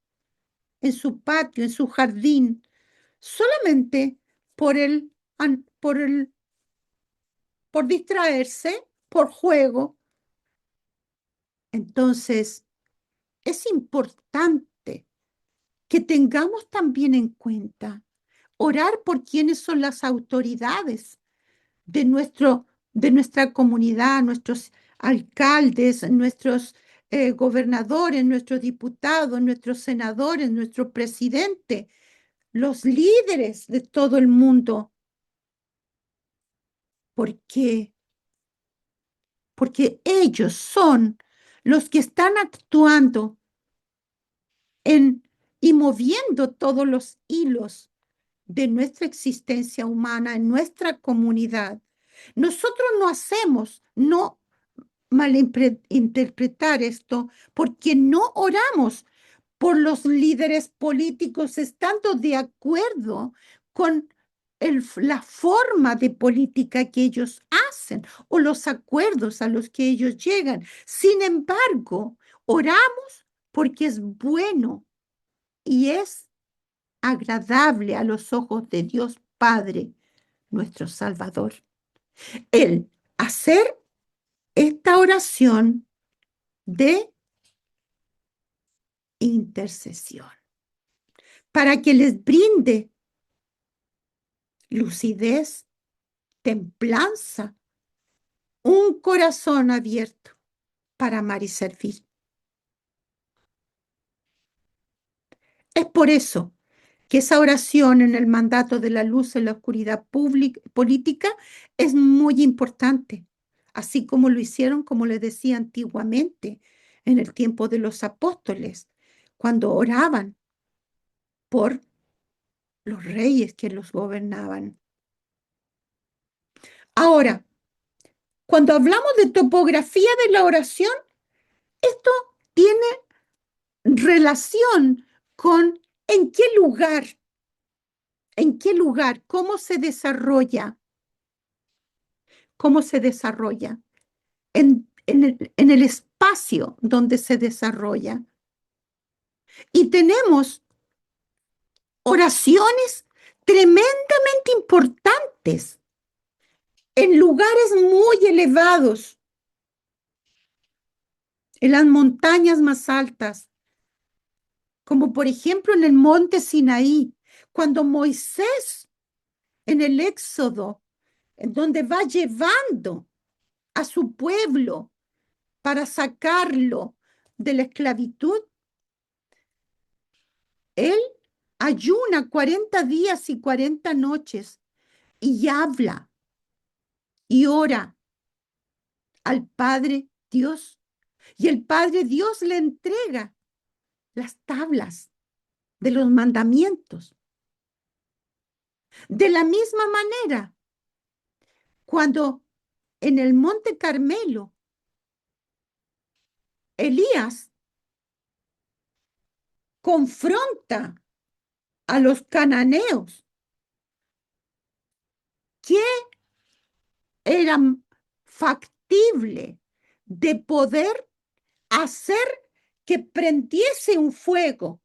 en su patio, en su jardín, solamente por por por distraerse, por juego. Entonces, es importante que tengamos también en cuenta orar por quienes son las autoridades de de nuestra comunidad, nuestros alcaldes, nuestros gobernadores, nuestros diputados, nuestros senadores, nuestro presidente, los líderes de todo el mundo. ¿Por qué? Porque ellos son los que están actuando en, y moviendo todos los hilos de nuestra existencia humana en nuestra comunidad. Nosotros no hacemos, no malinterpretar esto, porque no oramos por los líderes políticos estando de acuerdo con la forma de política que ellos hacen o los acuerdos a los que ellos llegan. Sin embargo, oramos porque es bueno y es agradable a los ojos de Dios Padre, nuestro Salvador. El hacer esta oración de intercesión para que les brinde lucidez, templanza, un corazón abierto para amar y servir. Es por eso que esa oración en el mandato de la luz en la oscuridad política es muy importante, así como lo hicieron, como les decía antiguamente, en el tiempo de los apóstoles, cuando oraban por los reyes que los gobernaban. Ahora, cuando hablamos de topografía de la oración, esto tiene relación con en qué lugar, cómo se desarrolla, en el espacio donde se desarrolla. Y tenemos oraciones tremendamente importantes en lugares muy elevados, en las montañas más altas, como por ejemplo en el monte Sinaí, cuando Moisés en el Éxodo, en donde va llevando a su pueblo para sacarlo de la esclavitud, él ayuna 40 días y 40 noches y habla y ora al Padre Dios. Y el Padre Dios le entrega las tablas de los mandamientos. De la misma manera, cuando en el Monte Carmelo, Elías confronta a los cananeos, que era factible de poder hacer que prendiese un fuego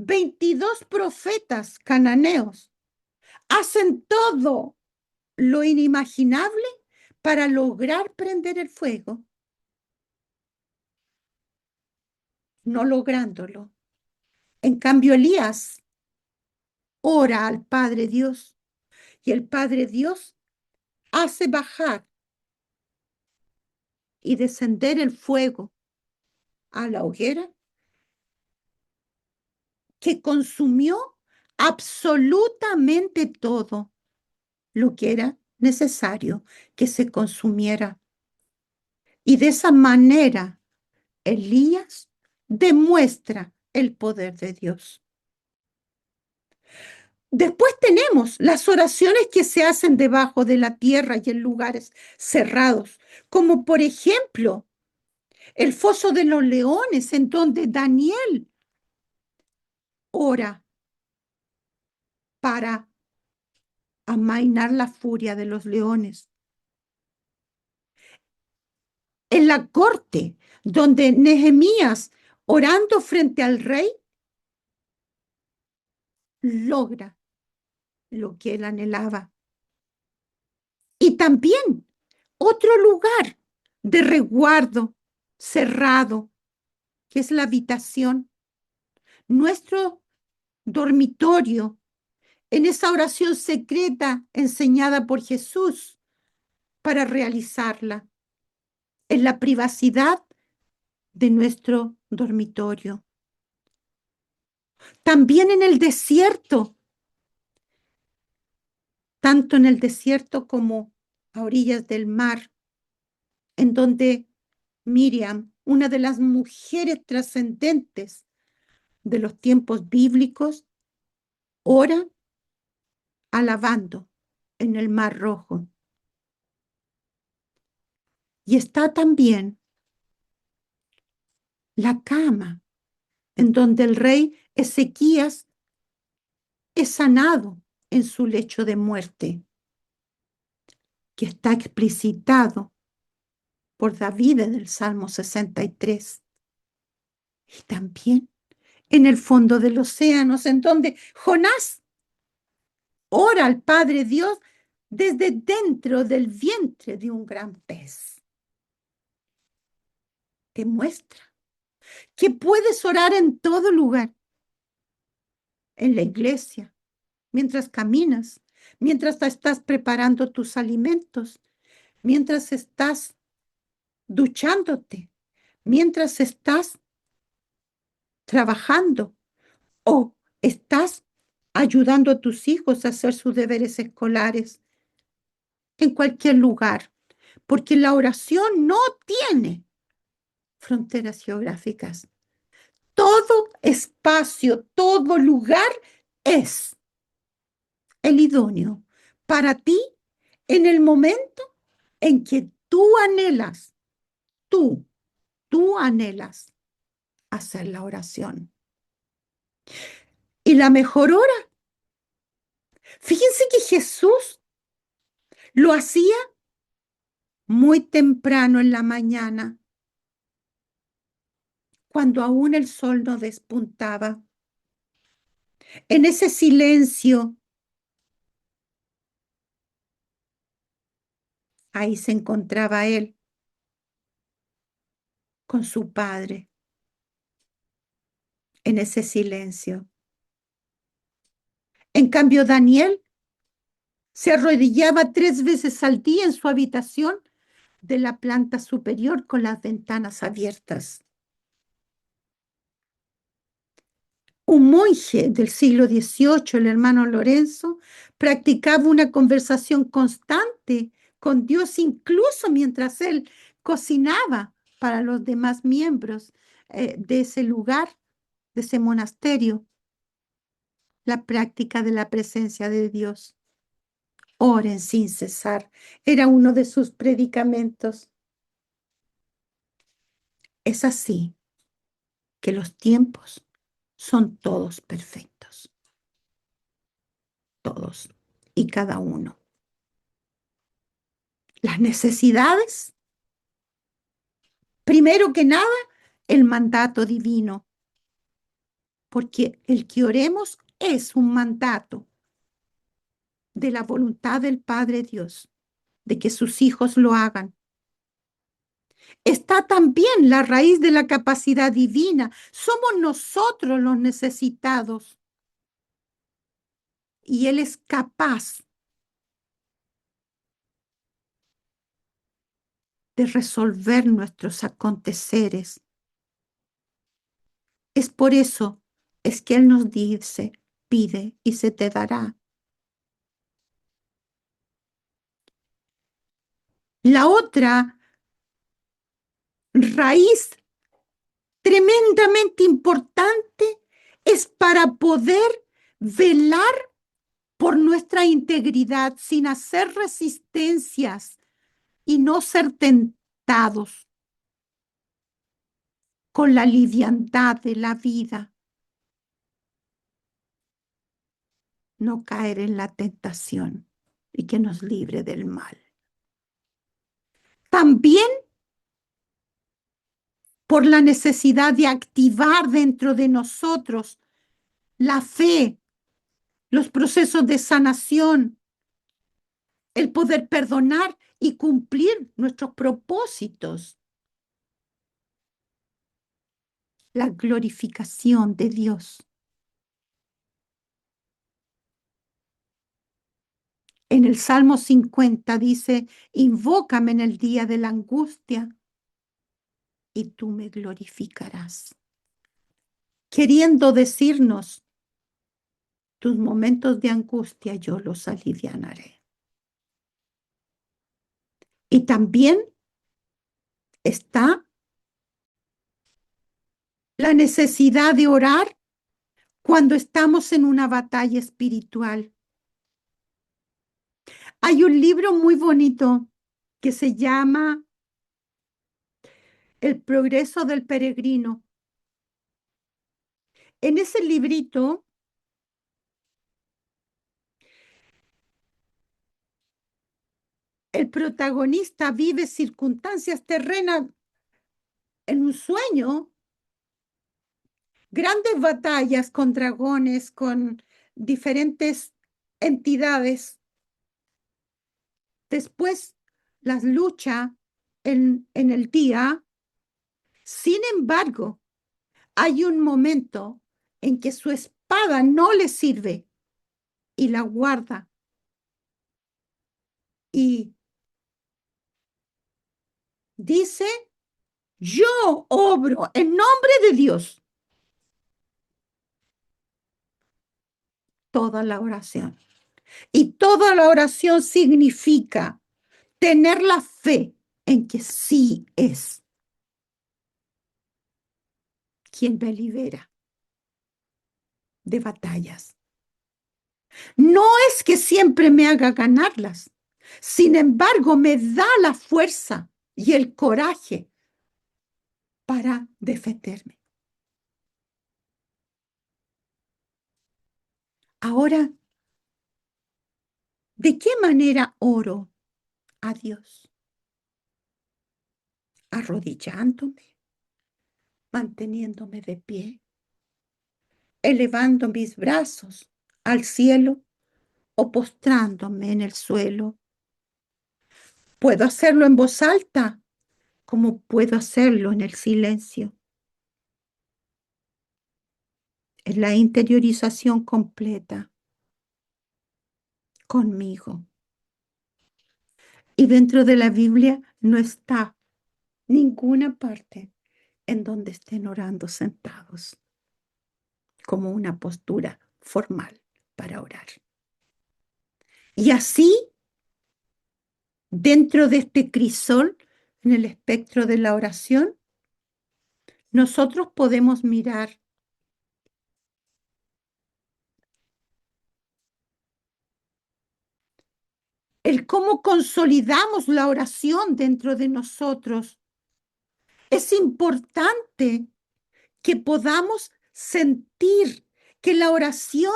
22 profetas cananeos hacen todo lo inimaginable para lograr prender el fuego, no lográndolo. En cambio, Elías ora al Padre Dios y el Padre Dios hace bajar y descender el fuego a la hoguera que consumió absolutamente todo lo que era necesario que se consumiera. Y de esa manera, Elías demuestra el poder de Dios. Después tenemos las oraciones que se hacen debajo de la tierra y en lugares cerrados, como por ejemplo el foso de los leones, en donde Daniel ora para amainar la furia de los leones. En la corte, donde Nehemías, orando frente al rey, logra lo que él anhelaba. Y también otro lugar de resguardo cerrado, que es la habitación, nuestro dormitorio, en esa oración secreta enseñada por Jesús para realizarla, en la privacidad de nuestro dormitorio. También en el desierto, tanto en el desierto como a orillas del mar, en donde Miriam, una de las mujeres trascendentes de los tiempos bíblicos, ora alabando en el Mar Rojo. Y está también la cama en donde el rey Ezequías es sanado en su lecho de muerte, que está explicitado por David en el Salmo 63. Y también en el fondo del océano, en donde Jonás ora al Padre Dios desde dentro del vientre de un gran pez. Te muestra que puedes orar en todo lugar, en la iglesia, mientras caminas, mientras estás preparando tus alimentos, mientras estás duchándote, mientras estás trabajando o estás ayudando a tus hijos a hacer sus deberes escolares, en cualquier lugar, porque la oración no tiene fronteras geográficas. Todo espacio, todo lugar es el idóneo para ti en el momento en que tú, tú anhelas hacer la oración. Y la mejor hora, fíjense que Jesús lo hacía muy temprano en la mañana, cuando aún el sol no despuntaba. En ese silencio, ahí se encontraba él con su padre, en ese silencio. En cambio, Daniel se arrodillaba 3 veces al día en su habitación de la planta superior con las ventanas abiertas. Un monje del siglo XVIII, el hermano Lorenzo, practicaba una conversación constante con Dios incluso mientras él cocinaba para los demás miembros de ese lugar, de ese monasterio. La práctica de la presencia de Dios. Oren sin cesar. Era uno de sus predicamentos. Es así que los tiempos son todos perfectos. Todos y cada uno. Las necesidades, primero que nada, el mandato divino. porque el que oremos es un mandato de la voluntad del Padre Dios, de que sus hijos lo hagan. Está también la raíz de la capacidad divina. Somos nosotros los necesitados y Él es capaz de resolver nuestros aconteceres. Es por eso es que Él nos dice, pide y se te dará. La otra raíz tremendamente importante es para poder velar por nuestra integridad sin hacer resistencias y no ser tentados con la liviandad de la vida, no caer en la tentación y que nos libre del mal. También por la necesidad de activar dentro de nosotros la fe, los procesos de sanación, el poder perdonar y cumplir nuestros propósitos, la glorificación de Dios. En el Salmo 50 dice, invócame en el día de la angustia y tú me glorificarás. Queriendo decirnos, tus momentos de angustia yo los alivianaré. Y también está la necesidad de orar cuando estamos en una batalla espiritual. Hay un libro muy bonito que se llama El progreso del peregrino. En ese librito, el protagonista vive circunstancias terrenas en un sueño, grandes batallas con dragones, con diferentes entidades. Después las lucha en el día. Sin embargo, hay un momento en que su espada no le sirve y la guarda. Y dice, yo obro en nombre de Dios toda la oración. Y toda la oración significa tener la fe en que sí es quien me libera de batallas. No es que siempre me haga ganarlas, sin embargo me da la fuerza y el coraje para defenderme. Ahora, ¿de qué manera oro a Dios? Arrodillándome, manteniéndome de pie, elevando mis brazos al cielo o postrándome en el suelo. Puedo hacerlo en voz alta, como puedo hacerlo en el silencio. Es la interiorización completa conmigo. Y dentro de la Biblia no está ninguna parte en donde estén orando sentados, como una postura formal para orar. Y así, dentro de este crisol, en el espectro de la oración, nosotros podemos mirar el cómo consolidamos la oración dentro de nosotros. Es importante que podamos sentir que la oración,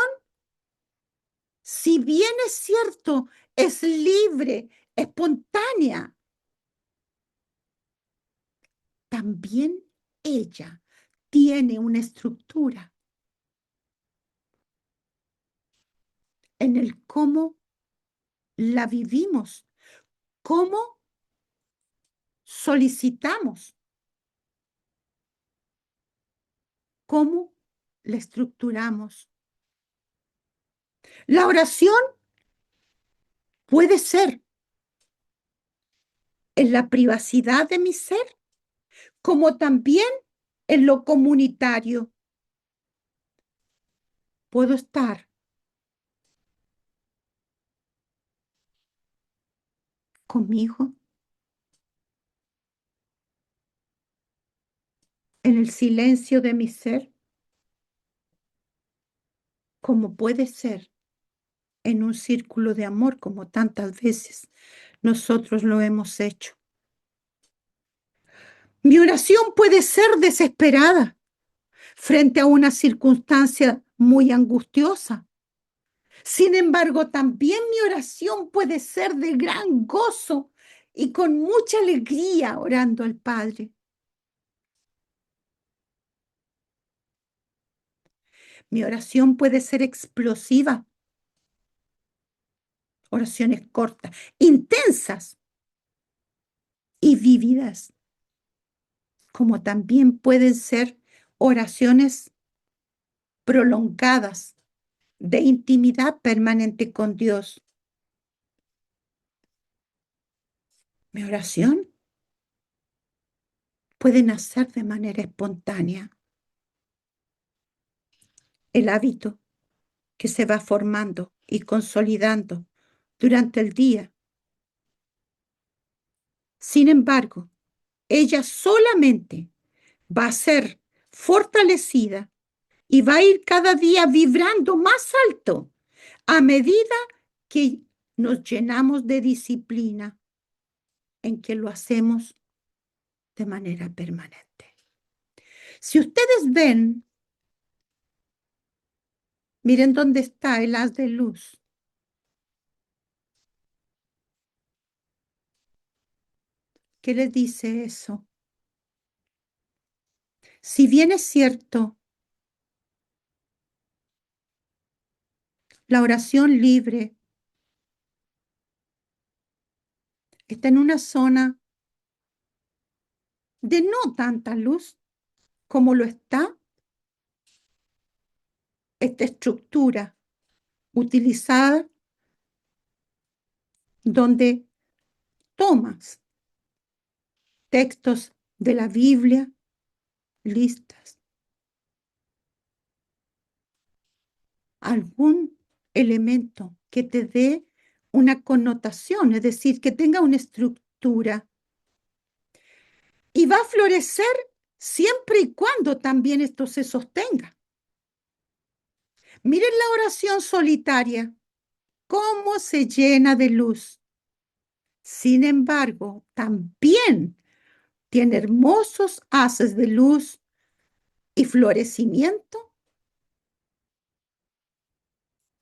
si bien es cierto, es libre, espontánea, también ella tiene una estructura en el cómo la vivimos, cómo solicitamos, cómo la estructuramos. La oración puede ser en la privacidad de mi ser, como también en lo comunitario. Puedo estar conmigo en el silencio de mi ser, como puede ser en un círculo de amor, como tantas veces nosotros lo hemos hecho. Mi oración puede ser desesperada frente a una circunstancia muy angustiosa. Sin embargo, también mi oración puede ser de gran gozo y con mucha alegría orando al Padre. Mi oración puede ser explosiva, oraciones cortas, intensas y vívidas, como también pueden ser oraciones prolongadas de intimidad permanente con Dios. Mi oración puede nacer de manera espontánea. El hábito que se va formando y consolidando durante el día. Sin embargo, ella solamente va a ser fortalecida y va a ir cada día vibrando más alto a medida que nos llenamos de disciplina en que lo hacemos de manera permanente. Si ustedes ven, miren dónde está el haz de luz. ¿Qué les dice eso? Si bien es cierto, la oración libre está en una zona de no tanta luz como lo está esta estructura utilizada donde tomas textos de la Biblia, listas, algún elemento que te dé una connotación, es decir, que tenga una estructura y va a florecer siempre y cuando también esto se sostenga. Miren la oración solitaria, cómo se llena de luz. Sin embargo, también tiene hermosos haces de luz y florecimiento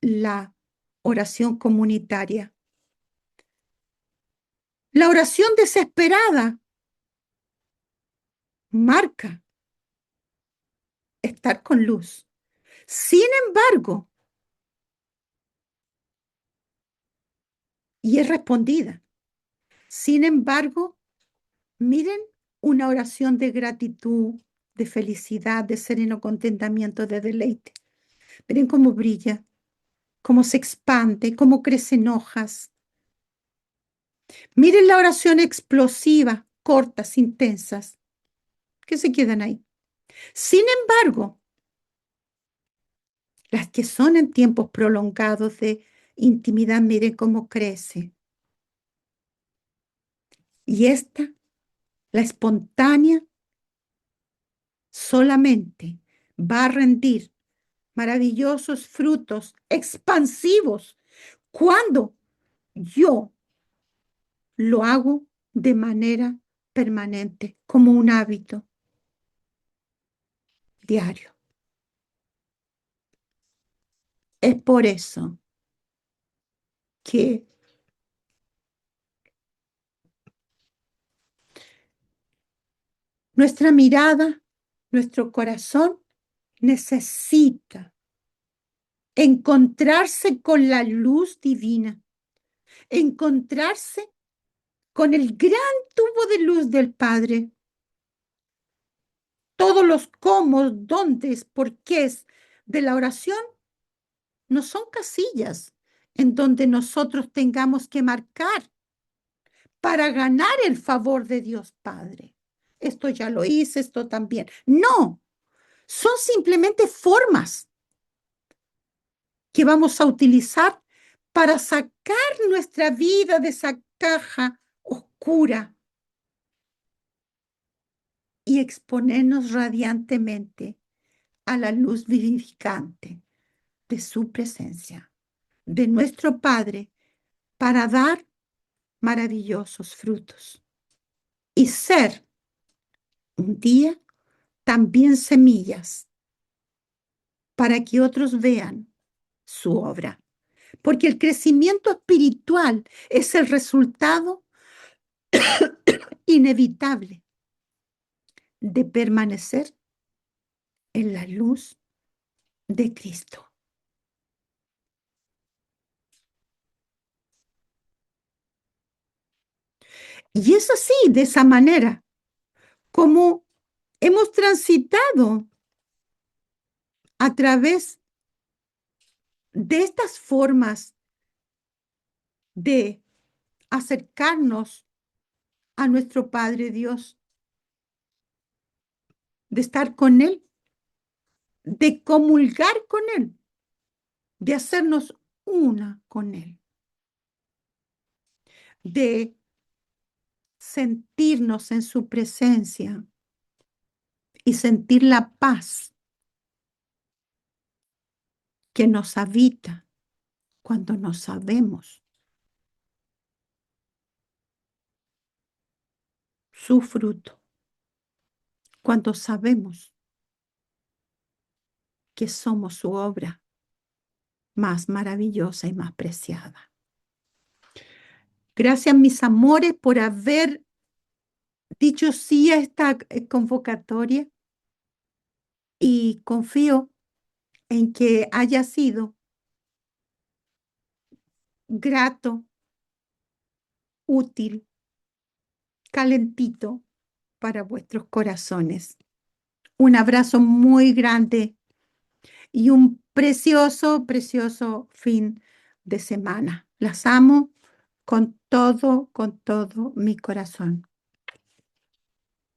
la oración comunitaria. La oración desesperada marca estar con luz. Sin embargo, y es respondida. Sin embargo, miren una oración de gratitud, de felicidad, de sereno contentamiento, de deleite. Miren cómo brilla, cómo se expande, cómo crecen hojas. Miren la oración explosiva, cortas, intensas, que se quedan ahí. Sin embargo, las que son en tiempos prolongados de intimidad, miren cómo crece. Y esta, la espontánea, solamente va a rendir maravillosos frutos expansivos cuando yo lo hago de manera permanente, como un hábito diario. Es por eso que nuestra mirada, nuestro corazón necesita encontrarse con la luz divina, encontrarse con el gran tubo de luz del Padre. Todos los cómo, dónde, por qué de la oración no son casillas en donde nosotros tengamos que marcar para ganar el favor de Dios Padre. Esto ya lo hice, esto también. No, son simplemente formas que vamos a utilizar para sacar nuestra vida de esa caja oscura y exponernos radiantemente a la luz vivificante de su presencia, de nuestro Padre, para dar maravillosos frutos y ser un día también semillas para que otros vean su obra. Porque el crecimiento espiritual es el resultado inevitable de permanecer en la luz de Cristo. Y es así, de esa manera, como hemos transitado a través de estas formas de acercarnos a nuestro Padre Dios, de estar con Él, de comulgar con Él, de hacernos una con Él, de sentirnos en su presencia y sentir la paz que nos habita cuando no sabemos su fruto, cuando sabemos que somos su obra más maravillosa y más preciada. Gracias, mis amores, por haber dicho sí a esta convocatoria y confío en que haya sido grato, útil, calentito para vuestros corazones. Un abrazo muy grande y un precioso, precioso fin de semana. Las amo con todo mi corazón.